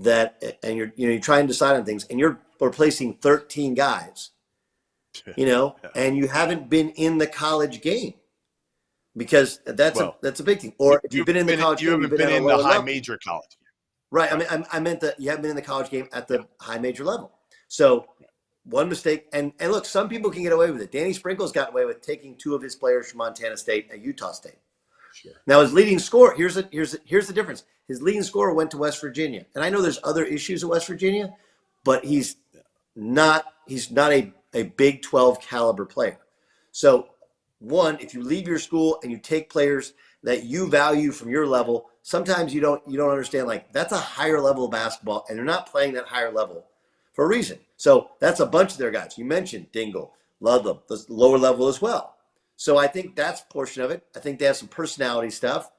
[SPEAKER 9] And you're trying to decide on things, and you're replacing 13 guys, and you haven't been in the college game because that's a big thing. Or if you've been in the college game,
[SPEAKER 1] you haven't been in the high major college game.
[SPEAKER 9] Right. I mean, I meant that you haven't been in the college game at the high major level. So one mistake, and look, some people can get away with it. Danny Sprinkle's gotten away with taking two of his players from Montana State and Utah State. Sure. Now his leading scorer, here's the difference. His leading scorer went to West Virginia. And I know there's other issues at West Virginia, but he's not a a Big 12 caliber player. So one, if you leave your school and you take players that you value from your level, sometimes you don't understand, like, that's a higher level of basketball, and they're not playing that higher level for a reason. So that's a bunch of their guys. You mentioned Dingle, Ludlam, the lower level as well. So I think that's a portion of it. I think they have some personality stuff.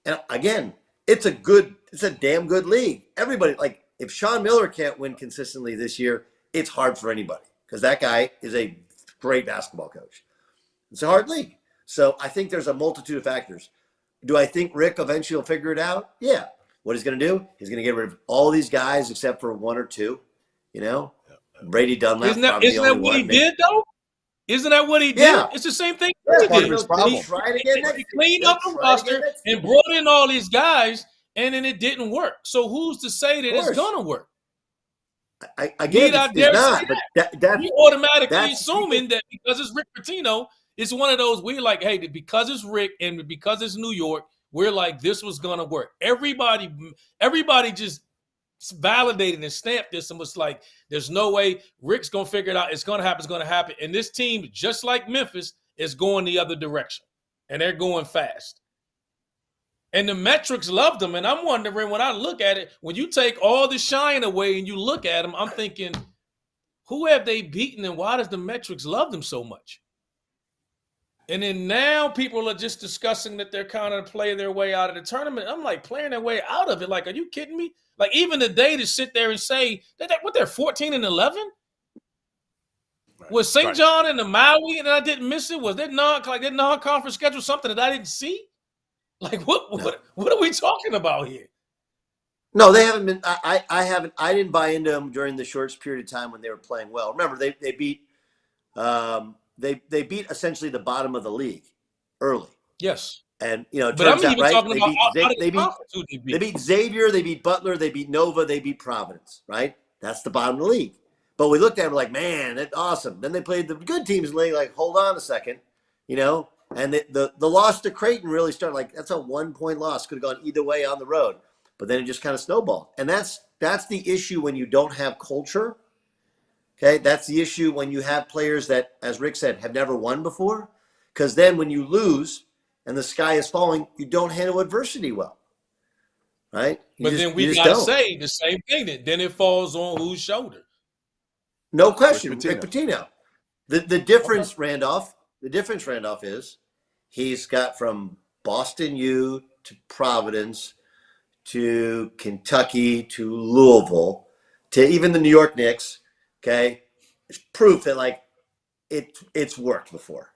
[SPEAKER 9] And again, it's a damn good league. Everybody, like, if Sean Miller can't win consistently this year, it's hard for anybody, because that guy is a great basketball coach. It's a hard league. So I think there's a multitude of factors. Do I think Rick eventually will figure it out? Yeah. What he's going to do, he's going to get rid of all these guys except for one or two, Brady Dunlap.
[SPEAKER 8] Isn't that what he did, though? Isn't that what he did?
[SPEAKER 9] Yeah.
[SPEAKER 8] It's the same thing
[SPEAKER 9] Yeah,
[SPEAKER 8] he did.
[SPEAKER 9] He
[SPEAKER 8] cleaned up the roster and brought in all these guys, and then it didn't work. So who's to say that it's going to work?
[SPEAKER 9] Again, it's not. But that's
[SPEAKER 8] you automatically assuming that because it's Rick Pitino, it's one of those we're like, hey, because it's Rick and because it's New York, we're like, this was going to work. Everybody just validated and stamped this and was like, there's no way Rick's going to figure it out. It's going to happen. It's going to happen. And this team, just like Memphis, is going the other direction. And they're going fast. And the metrics love them. And I'm wondering, when I look at it, when you take all the shine away and you look at them, I'm thinking, who have they beaten and why does the metrics love them so much? And then now people are just discussing that they're kind of playing their way out of the tournament. I'm like, playing their way out of it? Like, are you kidding me? Like, even today to sit there and say that they're 14 and 11? Right. Was St. John and the Maui and I didn't miss it? Was that non-conference schedule something that I didn't see? Like, what are we talking about here?
[SPEAKER 9] No, they haven't been. I didn't buy into them during the short period of time when they were playing well. Remember, they beat they beat essentially the bottom of the league early.
[SPEAKER 8] Yes.
[SPEAKER 9] And it
[SPEAKER 8] but
[SPEAKER 9] turns
[SPEAKER 8] I'm
[SPEAKER 9] out,
[SPEAKER 8] even
[SPEAKER 9] right?
[SPEAKER 8] talking about
[SPEAKER 9] They beat Xavier, they beat Butler, they beat Nova, they beat Providence, right? That's the bottom of the league. But we looked at it like, man, that's awesome. Then they played the good teams in the league, like, hold on a second, And the loss to Creighton really started like, that's a 1-point loss. Could have gone either way on the road. But then it just kind of snowballed. And that's the issue when you don't have culture. Okay, that's the issue when you have players that, as Rick said, have never won before. Because then when you lose and the sky is falling, you don't handle adversity well. Right?
[SPEAKER 8] Then we got to say the same thing. Then it falls on whose shoulder?
[SPEAKER 9] No question, Rick Pitino. The difference, Randolph, is he's got from Boston U to Providence to Kentucky to Louisville to even the New York Knicks. Okay, it's proof that, like, it's worked before.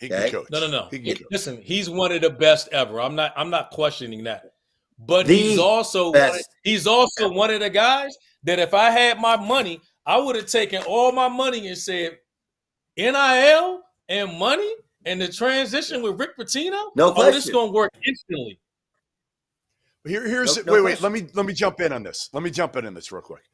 [SPEAKER 1] He can coach.
[SPEAKER 8] No. Listen, he's one of the best ever. I'm not questioning that. But he's also one of the guys that if I had my money, I would have taken all my money and said NIL and money and the transition with Rick Pitino.
[SPEAKER 9] No question.
[SPEAKER 8] This is going to work instantly.
[SPEAKER 1] Wait. Let me jump in on this. Let me jump in on this real quick.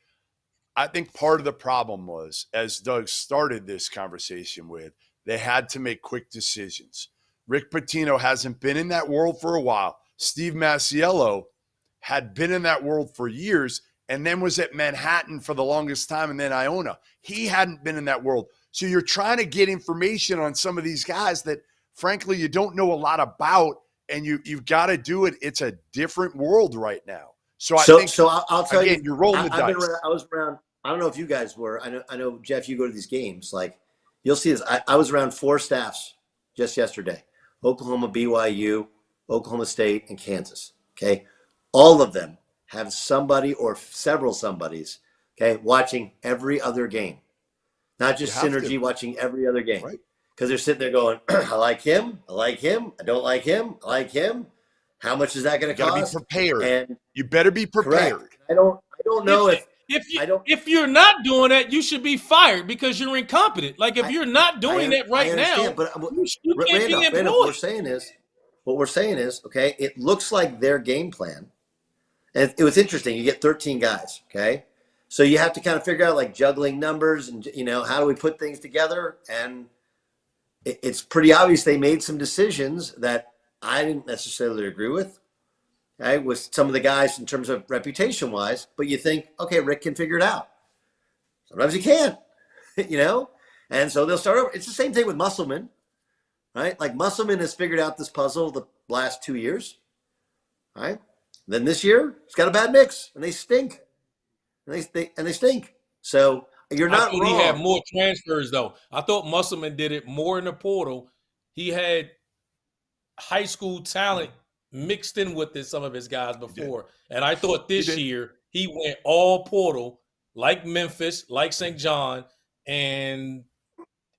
[SPEAKER 1] I think part of the problem was, as Doug started this conversation with, they had to make quick decisions. Rick Pitino hasn't been in that world for a while. Steve Masiello had been in that world for years and then was at Manhattan for the longest time and then Iona. He hadn't been in that world. So you're trying to get information on some of these guys that, frankly, you don't know a lot about, and you've got to do it. It's a different world right now. So I'll tell you, you're rolling the dice.
[SPEAKER 9] I was around. I don't know if you guys were. I know, Jeff, you go to these games. Like, you'll see this. I was around 4 staffs just yesterday: Oklahoma, BYU, Oklahoma State, and Kansas. Okay, all of them have somebody or several somebodies. Okay, watching every other game, not just Synergy, watching every other game. Right. Because they're sitting there going, I like him. I don't like him. I like him. How much is that going to cost?
[SPEAKER 1] You got to be prepared.
[SPEAKER 9] And
[SPEAKER 1] you better be prepared.
[SPEAKER 9] Correct. I don't know
[SPEAKER 8] if you're not doing that, you should be fired because you're incompetent. Like, if you're not doing that right now,
[SPEAKER 9] but
[SPEAKER 8] you can't be employed.
[SPEAKER 9] What we're saying is, okay, it looks like their game plan. And it was interesting. You get 13 guys, okay? So you have to kind of figure out, like, juggling numbers and, how do we put things together? And it's pretty obvious they made some decisions that I didn't necessarily agree with, okay, with some of the guys in terms of reputation-wise. But you think, okay, Rick can figure it out. Sometimes he can't, And And so they'll start over. It's the same thing with Musselman, right? Like Musselman has figured out this puzzle the last 2 years, right? Then this year, it's got a bad mix, and they stink. And they stink. So you're not wrong.
[SPEAKER 8] He had more transfers, though. I thought Musselman did it more in the portal. He had high school talent mixed in with some of his guys before. And I thought this year he went all portal, like Memphis, like St. John, and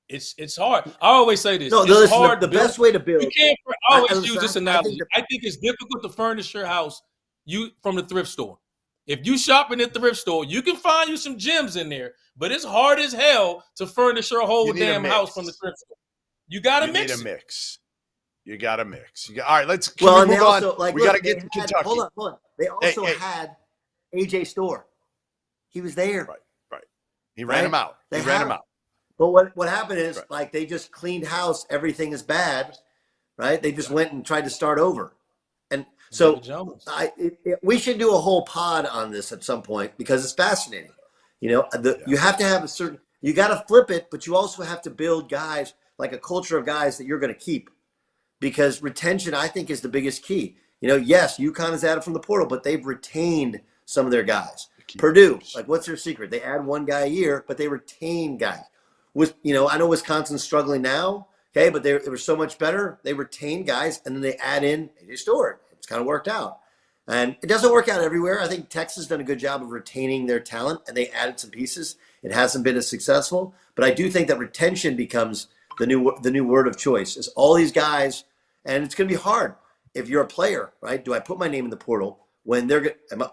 [SPEAKER 8] it's hard. I always say this.
[SPEAKER 9] No,
[SPEAKER 8] it's hard.
[SPEAKER 9] The best way to build.
[SPEAKER 8] I always use this analogy. I think it's difficult to furnish your house from the thrift store. If you shopping at the thrift store, you can find you some gems in there, but it's hard as hell to furnish your whole damn house from the thrift store. You got to mix.
[SPEAKER 1] You need a mix. You got to mix. All right, let's
[SPEAKER 9] move on.
[SPEAKER 1] We got to get to Kentucky.
[SPEAKER 9] Hold on. They also had AJ Storr. He was there.
[SPEAKER 1] Right. He ran him out. He ran him out.
[SPEAKER 9] But what happened is, like, they just cleaned house. Everything is bad, right? They just went and tried to start over. And so we should do a whole pod on this at some point because it's fascinating. You know, you have to have you got to flip it, but you also have to build guys, like a culture of guys that you're going to keep. Because retention, I think, is the biggest key. You know, yes, UConn has added from the portal, but they've retained some of their guys. Purdue, like, what's their secret? They add one guy a year, but they retain guys. I know Wisconsin's struggling now, okay, but they were so much better. They retain guys, and then they add in AJ Storr. It's kind of worked out. And it doesn't work out everywhere. I think Texas has done a good job of retaining their talent, and they added some pieces. It hasn't been as successful, but I do think that retention becomes the new word of choice. Is all these guys. And it's going to be hard if you're a player, right? Do I put my name in the portal when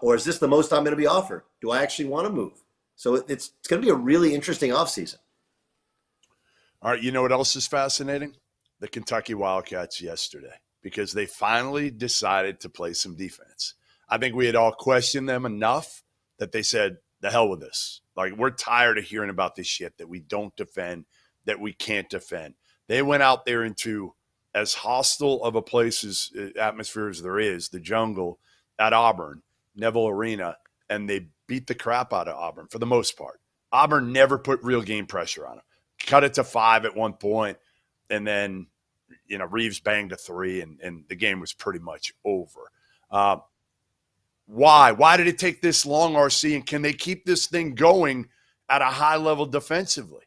[SPEAKER 9] or is this the most I'm going to be offered? Do I actually want to move? So it's going to be a really interesting offseason.
[SPEAKER 1] All right, you know what else is fascinating? The Kentucky Wildcats yesterday, because they finally decided to play some defense. I think we had all questioned them enough that they said, the hell with this. Like, we're tired of hearing about this shit that we don't defend, that we can't defend. They went out there into as hostile of a place atmosphere as there is, the jungle at Auburn, Neville Arena, and they beat the crap out of Auburn for the most part. Auburn never put real game pressure on them. Cut it to 5 at one point, and then, Reeves banged a 3, and the game was pretty much over. Why? Why did it take this long, RC, and can they keep this thing going at a high level defensively?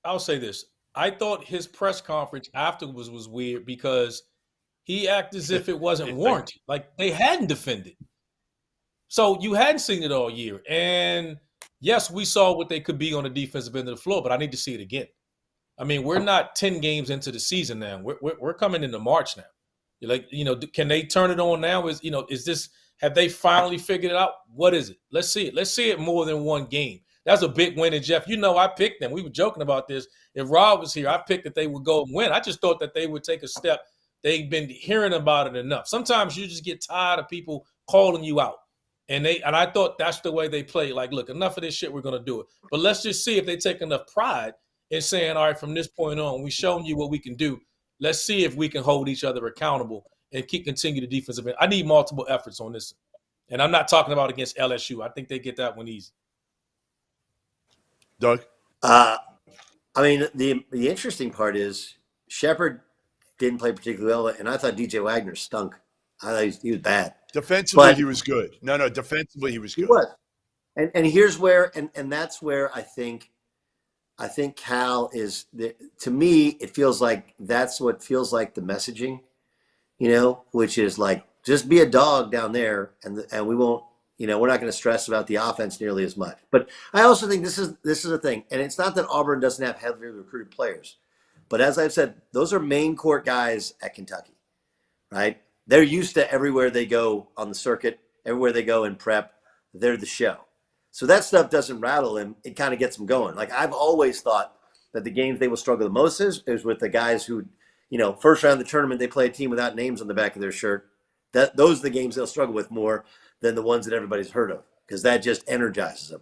[SPEAKER 8] I'll say this. I thought his press conference afterwards was weird because he acted as if it wasn't warranted. Like, they hadn't defended. So you hadn't seen it all year. And yes, we saw what they could be on the defensive end of the floor, but I need to see it again. I mean, we're not 10 games into the season now. We're coming into March now. You're like, can they turn it on now? Have they finally figured it out? What is it? Let's see it. Let's see it more than one game. That's a big win. And Jeff, I picked them. We were joking about this. If Rob was here, I picked that they would go and win. I just thought that they would take a step. They've been hearing about it enough. Sometimes you just get tired of people calling you out. And I thought that's the way they play. Like, look, enough of this shit, we're going to do it. But let's just see if they take enough pride in saying, all right, from this point on, we've shown you what we can do. Let's see if we can hold each other accountable and continue the defensive end. I need multiple efforts on this. And I'm not talking about against LSU. I think they get that one easy.
[SPEAKER 1] Doug?
[SPEAKER 9] The interesting part is Shepard didn't play particularly well, and I thought DJ Wagner stunk. I thought he was bad.
[SPEAKER 1] Defensively, he was good. No, defensively, he was good.
[SPEAKER 9] He was. And here's where, and that's where I think Cal is, to me, it feels like that's what feels like the messaging, which is like, just be a dog down there, and we won't, we're not going to stress about the offense nearly as much. But I also think this is a thing, and it's not that Auburn doesn't have heavily recruited players, but as I've said, those are main court guys at Kentucky, right? They're used to everywhere they go on the circuit, everywhere they go in prep, they're the show. So that stuff doesn't rattle him. It kind of gets him going. Like, I've always thought that the games they will struggle the most is with the guys who, first round of the tournament, they play a team without names on the back of their shirt. Those are the games they'll struggle with more than the ones that everybody's heard of, because that just energizes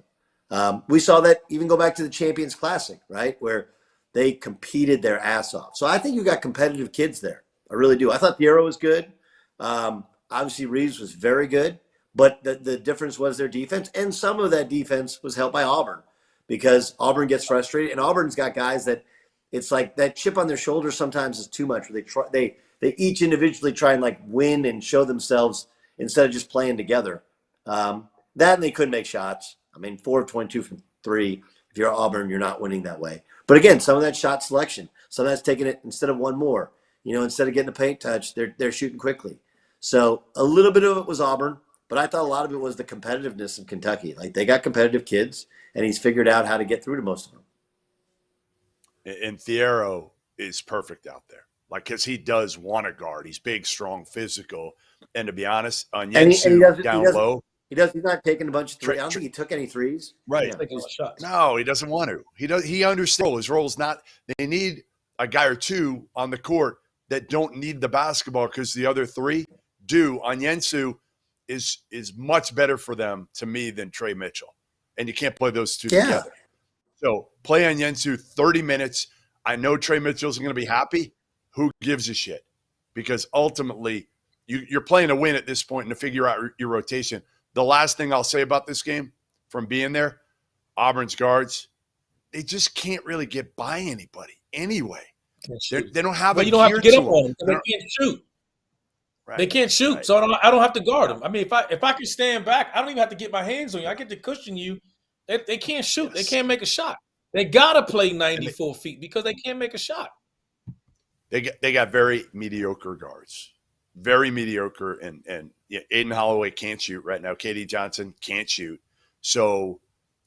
[SPEAKER 9] them. We saw that even go back to the Champions Classic, right, where they competed their ass off. So I think you got competitive kids there. I really do. I thought Thiero was good. Obviously, Reeves was very good. But the difference was their defense, and some of that defense was helped by Auburn because Auburn gets frustrated, and Auburn's got guys that it's like that chip on their shoulder sometimes is too much. Where they each individually try and like win and show themselves instead of just playing together. That and they couldn't make shots. I mean, 4 of 22 from 3. If you're Auburn, you're not winning that way. But again, some of that shot selection, some of that's taking it instead of one more. Instead of getting a paint touch, they're shooting quickly. So a little bit of it was Auburn, but I thought a lot of it was the competitiveness of Kentucky. Like they got competitive kids, and he's figured out how to get through to most of them.
[SPEAKER 1] And Thiero is perfect out there. Like, because he does want to guard. He's big, strong, physical. And to be honest, on Yensu down low.
[SPEAKER 9] He's not taking a bunch of threes. I don't think he took any threes.
[SPEAKER 1] Right.
[SPEAKER 9] Yeah.
[SPEAKER 1] No, he doesn't want to. He understands his role is not – they need a guy or two on the court that don't need the basketball because the other three do. Yensu is much better for them, to me, than Trey Mitchell. And you can't play those two together. So play Yensu 30 minutes. I know Trey Mitchell's going to be happy. Who gives a shit? Because ultimately, you're playing to win at this point and to figure out your rotation. The last thing I'll say about this game from being there, Auburn's guards, they just can't really get by anybody anyway. They don't have
[SPEAKER 8] but you don't have to get up on them. They can't shoot. Right. They can't shoot, right. So I don't have to guard them. I mean, if I can stand back, I don't even have to get my hands on you. I get to cushion you. They can't shoot. Yes. They can't make a shot. They got to play 94 feet because they can't make a shot.
[SPEAKER 1] They got very mediocre guards. Very mediocre, and Aiden Holloway can't shoot right now. KD Johnson can't shoot. So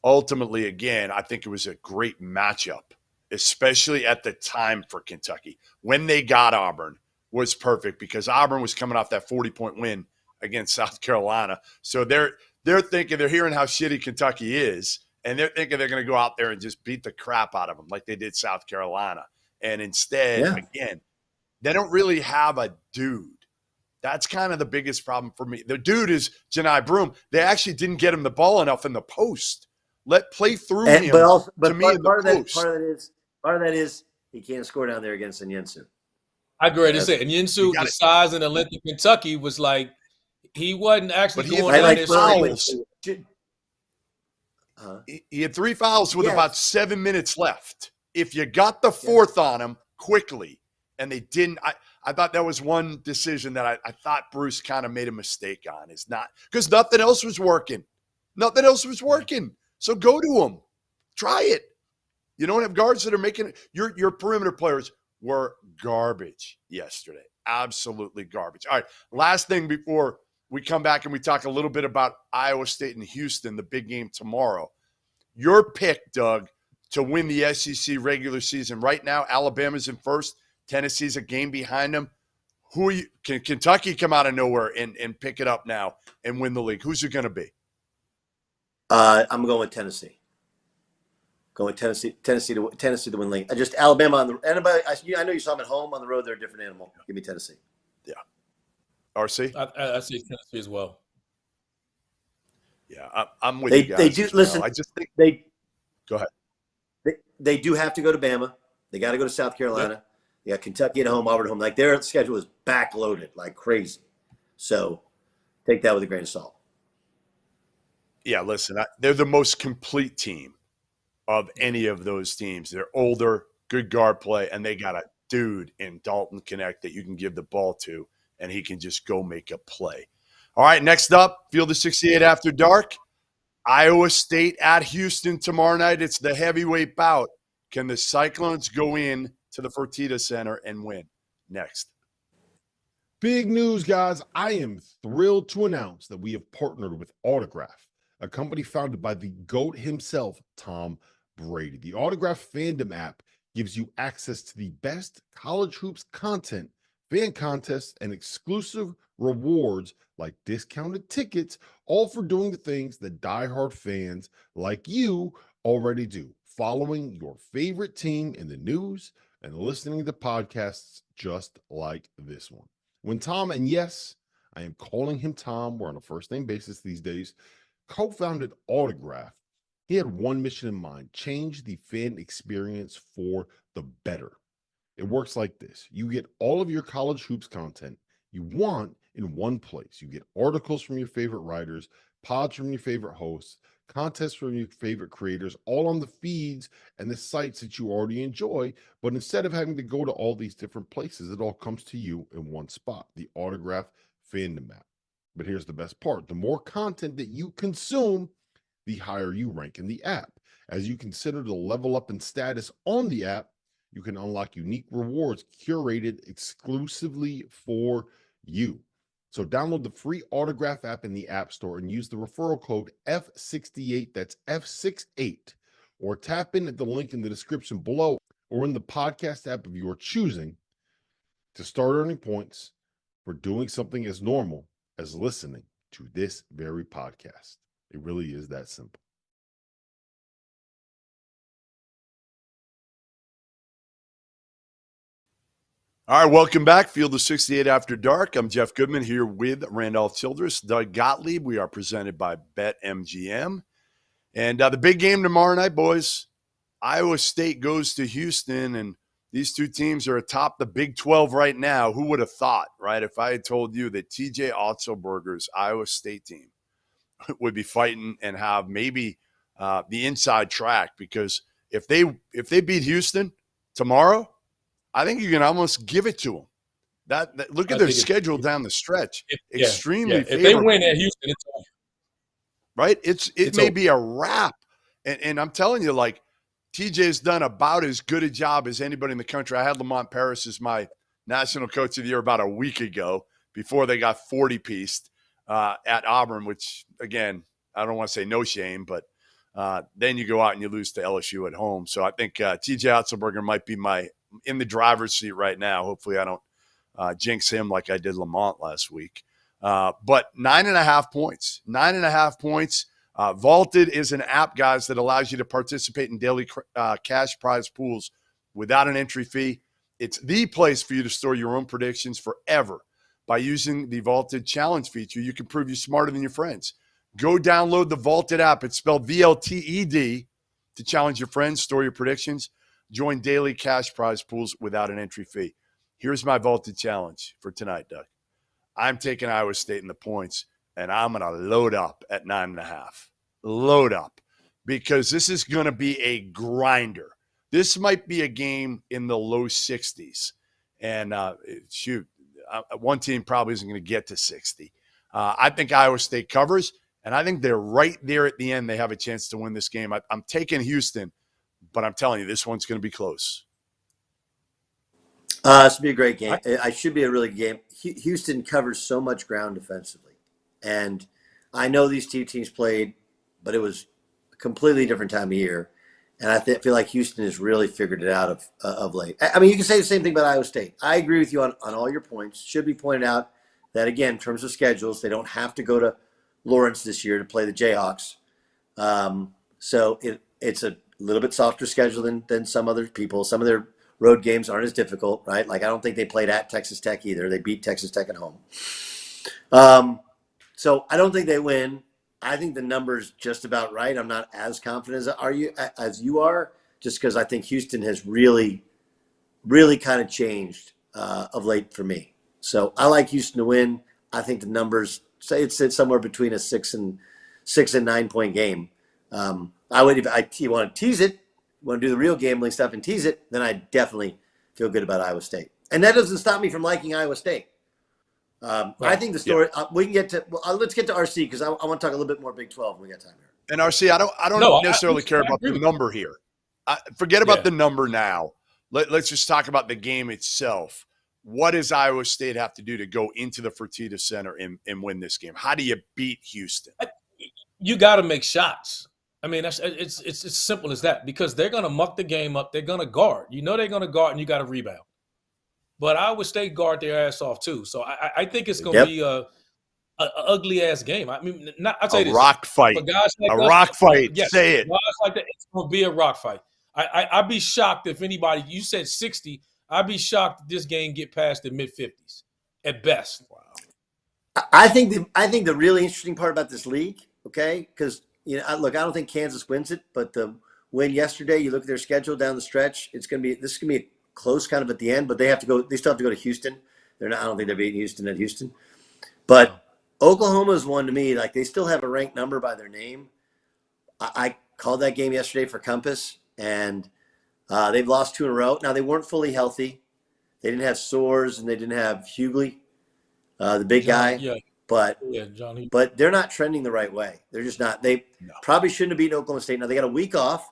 [SPEAKER 1] ultimately, again, I think it was a great matchup, especially at the time for Kentucky. When they got Auburn was perfect because Auburn was coming off that 40-point win against South Carolina. So they're thinking, they're hearing how shitty Kentucky is, and they're thinking they're going to go out there and just beat the crap out of them like they did South Carolina. And instead, again, they don't really have a dude. That's kind of the biggest problem for me. The dude is Janai Broom. They actually didn't get him the ball enough in the post. Play through him. But part of that is he can't score down there against Yensu.
[SPEAKER 8] I agree to say. And Yensu, the size and the length of Kentucky was like he wasn't actually going down there.
[SPEAKER 1] Fouls. He had 3 fouls with about 7 minutes left. If you got the fourth on him quickly, and they didn't, I thought that was one decision that I thought Bruce kind of made a mistake on. Is not because nothing else was working. Nothing else was working. So go to them. Try it. You don't have guards that are making it. Your perimeter players were garbage yesterday. Absolutely garbage. All right, last thing before we come back and we talk a little bit about Iowa State and Houston, the big game tomorrow. Your pick, Doug, to win the SEC regular season. Right now, Alabama's in first. Tennessee's a game behind them. Who are you? Can Kentucky come out of nowhere and pick it up now and win the league? Who's it going to be?
[SPEAKER 9] I'm going with Tennessee. Going with Tennessee to win league. Just Alabama on the anybody. I know you saw them at home. On the road, they're a different animal. Give me Tennessee.
[SPEAKER 1] Yeah. RC.
[SPEAKER 8] I see Tennessee as well.
[SPEAKER 1] Yeah, I'm with you guys.
[SPEAKER 9] They do listen.
[SPEAKER 1] I just think
[SPEAKER 9] they
[SPEAKER 1] go ahead.
[SPEAKER 9] They do have to go to Bama. They got to go to South Carolina. Yep. They got Kentucky at home, Auburn at home. Like their schedule is backloaded like crazy. So take that with a grain of salt.
[SPEAKER 1] Yeah, listen, they're the most complete team of any of those teams. They're older, good guard play, and they got a dude in Dalton Connect that you can give the ball to, and he can just go make a play. All right, next up, Field of 68 after dark. Iowa State at Houston tomorrow night. It's the heavyweight bout. Can the Cyclones go in to the Fertitta Center and win? Next.
[SPEAKER 10] Big news, guys. I am thrilled to announce that we have partnered with Autograph, a company founded by the GOAT himself, Tom Brady. The Autograph fandom app gives you access to the best college hoops content, fan contests, and exclusive rewards like discounted tickets, all for doing the things that diehard fans like you already do, following your favorite team in the news and listening to podcasts just like this one. When Tom, and yes, I am calling him Tom, we're on a first-name basis these days, co-founded Autograph, he had one mission in mind: change the fan experience for the better. It works like this. You get all of your college hoops content you want in one place. You get articles from your favorite writers, pods from your favorite hosts, contests from your favorite creators, all on the feeds and the sites that you already enjoy. But instead of having to go to all these different places, it all comes to you in one spot, the Autograph Fandom app. But here's the best part. The more content that you consume, the higher you rank in the app. As you consider the level up in status on the app, you can unlock unique rewards curated exclusively for you. So download the free Autograph app in the App Store and use the referral code F68, that's F68, or tap in at the link in the description below or in the podcast app of your choosing to start earning points for doing something as normal as listening to this very podcast. It really is that simple.
[SPEAKER 1] All right, welcome back. Field of 68 After Dark. I'm Jeff Goodman here with Randolph Childress, Doug Gottlieb. We are presented by BetMGM. And the big game tomorrow night, boys. Iowa State goes to Houston, and these two teams are atop the Big 12 right now. Who would have thought, right? If I had told you that TJ Otzelberger's Iowa State team would be fighting and have maybe the inside track, because if they beat Houston tomorrow, I think you can almost give it to them. That look at their schedule down the stretch. Extremely favorable.
[SPEAKER 8] If they win at Houston, it's over.
[SPEAKER 1] Right? It may be a wrap. And I'm telling you, like, TJ's done about as good a job as anybody in the country. I had Lamont Paris as my national coach of the year about a week ago before they got 40-pieced at Auburn, which, again, I don't want to say no shame, but then you go out and you lose to LSU at home. So I think TJ Otzelberger might be in the driver's seat right now. Hopefully I don't jinx him like I did Lamont last week. But 9.5 points. 9.5 points. Vaulted is an app, guys, that allows you to participate in daily cash prize pools without an entry fee. It's the place for you to store your own predictions forever. By using the Vaulted Challenge feature, you can prove you're smarter than your friends. Go download the Vaulted app. It's spelled VLTED to challenge your friends, store your predictions. Join daily cash prize pools without an entry fee. Here's my Vaulted challenge for tonight, Doug. I'm taking Iowa State in the points, and I'm going to load up at 9.5. Load up, because this is going to be a grinder. This might be a game in the low 60s. And one team probably isn't going to get to 60. I think Iowa State covers, and I think they're right there at the end. They have a chance to win this game. I'm taking Houston, but I'm telling you, this one's going to be close.
[SPEAKER 9] This will be a great game. It should be a really good game. Houston covers so much ground defensively. And I know these two teams played, but it was a completely different time of year. And I feel like Houston has really figured it out of late. I mean, you can say the same thing about Iowa State. I agree with you on all your points. Should be pointed out that, again, in terms of schedules, they don't have to go to Lawrence this year to play the Jayhawks. So it's a little bit softer schedule than some other people. Some of their road games aren't as difficult, right? Like, I don't think they played at Texas Tech either. They beat Texas Tech at home. So I don't think they win. I think the number's just about right. I'm not as confident as you are, just because I think Houston has really, really kind of changed of late for me. So I like Houston to win. I think the numbers say it's somewhere between a 6 and 9 point game. If you want to tease it, want to do the real gambling stuff and tease it, then I definitely feel good about Iowa State. And that doesn't stop me from liking Iowa State. I think the story we can get to. Let's get to RC, because I want to talk a little bit more Big 12 when we got time here.
[SPEAKER 1] And RC, I don't necessarily care about the number here. Forget about the number now. Let's just talk about the game itself. What does Iowa State have to do to go into the Fertitta Center and win this game? How do you beat Houston?
[SPEAKER 8] You got to make shots. I mean, it's as simple as that, because they're going to muck the game up. They're going to guard. You know they're going to guard, and you got to rebound. But Iowa State guard their ass off too. So I think it's going to be a ugly ass game. I mean, I'll tell you this.
[SPEAKER 1] Rock fight. Rock fight.
[SPEAKER 8] Yes,
[SPEAKER 1] say it.
[SPEAKER 8] Guys like that, it's going to be a rock fight. I'd be shocked if anybody. You said 60. I'd be shocked if this game get past the mid-50s at best.
[SPEAKER 9] Wow. I think the really interesting part about this league, okay, because I don't think Kansas wins it, but the win yesterday, you look at their schedule down the stretch, this is going to be close kind of at the end, but they still have to go to Houston. I don't think they're beating Houston at Houston. But Oklahoma is one to me, like they still have a ranked number by their name. I called that game yesterday for Compass, and they've lost 2 in a row. Now, they weren't fully healthy. They didn't have Soares, and they didn't have Hughley, the big guy.
[SPEAKER 8] Yeah.
[SPEAKER 9] But
[SPEAKER 8] Johnny.
[SPEAKER 9] But they're not trending the right way. They're just not. They probably shouldn't have beaten Oklahoma State. Now, they got a week off,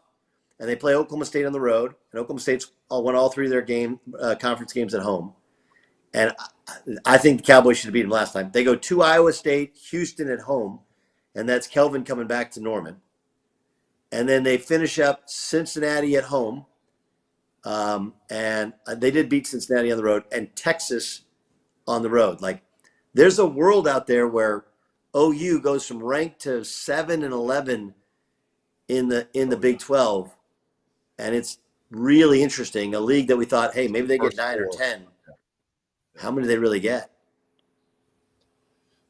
[SPEAKER 9] and they play Oklahoma State on the road. And Oklahoma State's won all 3 of their conference games at home. And I think the Cowboys should have beat them last time. They go to Iowa State, Houston at home, and that's Kelvin coming back to Norman. And then they finish up Cincinnati at home. And they did beat Cincinnati on the road and Texas on the road. Like, there's a world out there where OU goes from ranked to 7 and 11 in the Big 12. And it's really interesting. A league that we thought, hey, maybe they get 9 or 10. How many do they really get?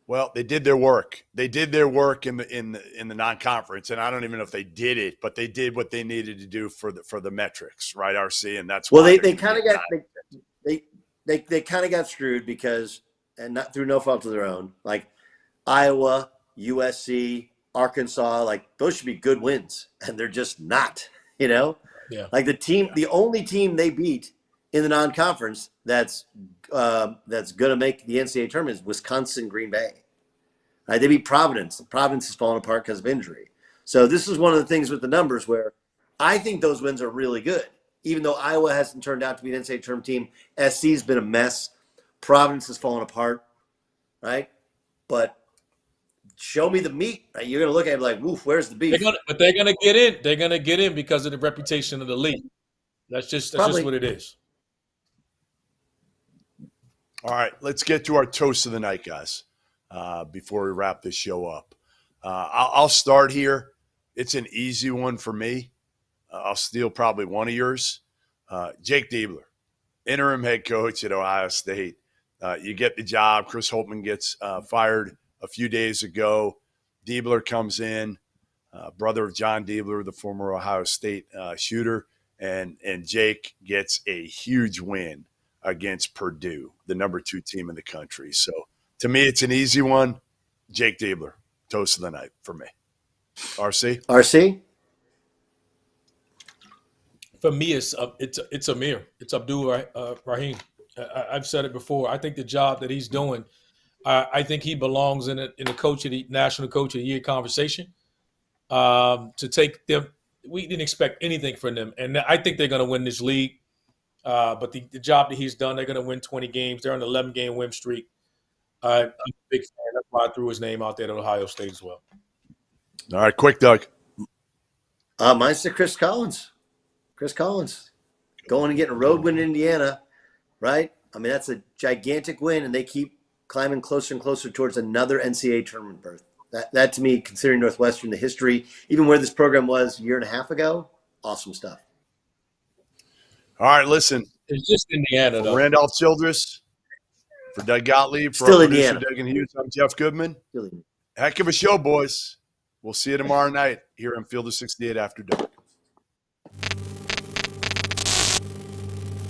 [SPEAKER 1] Well, they did their work. They did their work in the non-conference, and I don't even know if they did it, but they did what they needed to do for the metrics, right, RC? And that's
[SPEAKER 9] well, they kind of got they kind of got screwed because, and not through no fault of their own, like Iowa, USC, Arkansas, like those should be good wins, and they're just not. You know, like the only team they beat in the non-conference that's going to make the NCAA tournament is Wisconsin, Green Bay. Right? They beat Providence. Providence is falling apart because of injury. So this is one of the things with the numbers where I think those wins are really good. Even though Iowa hasn't turned out to be an NCAA tournament team, SC's been a mess. Providence has fallen apart, right? But show me the meat. Right? You're going to look at it like, woof, where's the beef?
[SPEAKER 8] But they're going to get in. They're going to get in because of the reputation of the league. That's just what it is.
[SPEAKER 1] All right, let's get to our toast of the night, guys, before we wrap this show up. I'll start here. It's an easy one for me. I'll steal probably one of yours. Jake Diebler, interim head coach at Ohio State. You get the job. Chris Holtmann gets fired a few days ago. Diebler comes in, brother of John Diebler, the former Ohio State shooter, and Jake gets a huge win against Purdue, the number 2 team in the country. So to me, it's an easy one. Jake Diebler, toast of the night for me. RC?
[SPEAKER 8] For me, it's Amir. It's Abdul Rahim. I've said it before. I think the job that he's doing, I think he belongs in the National Coach of the Year conversation. To take them, we didn't expect anything from them, and I think they're going to win this league. But the job that he's done, they're going to win 20 games. They're on an 11-game win streak. I'm a big fan. That's why I threw his name out there at Ohio State as well.
[SPEAKER 1] All right, quick, Doug.
[SPEAKER 9] Mine's to Chris Collins. Chris Collins going and getting a road win in Indiana, right? I mean, that's a gigantic win, and they keep climbing closer and closer towards another NCAA tournament berth. That to me, considering Northwestern, the history, even where this program was a year and a half ago, awesome stuff.
[SPEAKER 1] All right, listen.
[SPEAKER 8] It's just Indiana, though.
[SPEAKER 1] Randolph Childress, for Doug Gottlieb, for
[SPEAKER 9] Still
[SPEAKER 1] our
[SPEAKER 9] Indiana.
[SPEAKER 1] producer, Doug and Hughes, I'm Jeff Goodman. Heck of a show, boys. We'll see you tomorrow night here on Field of 68 After Dark.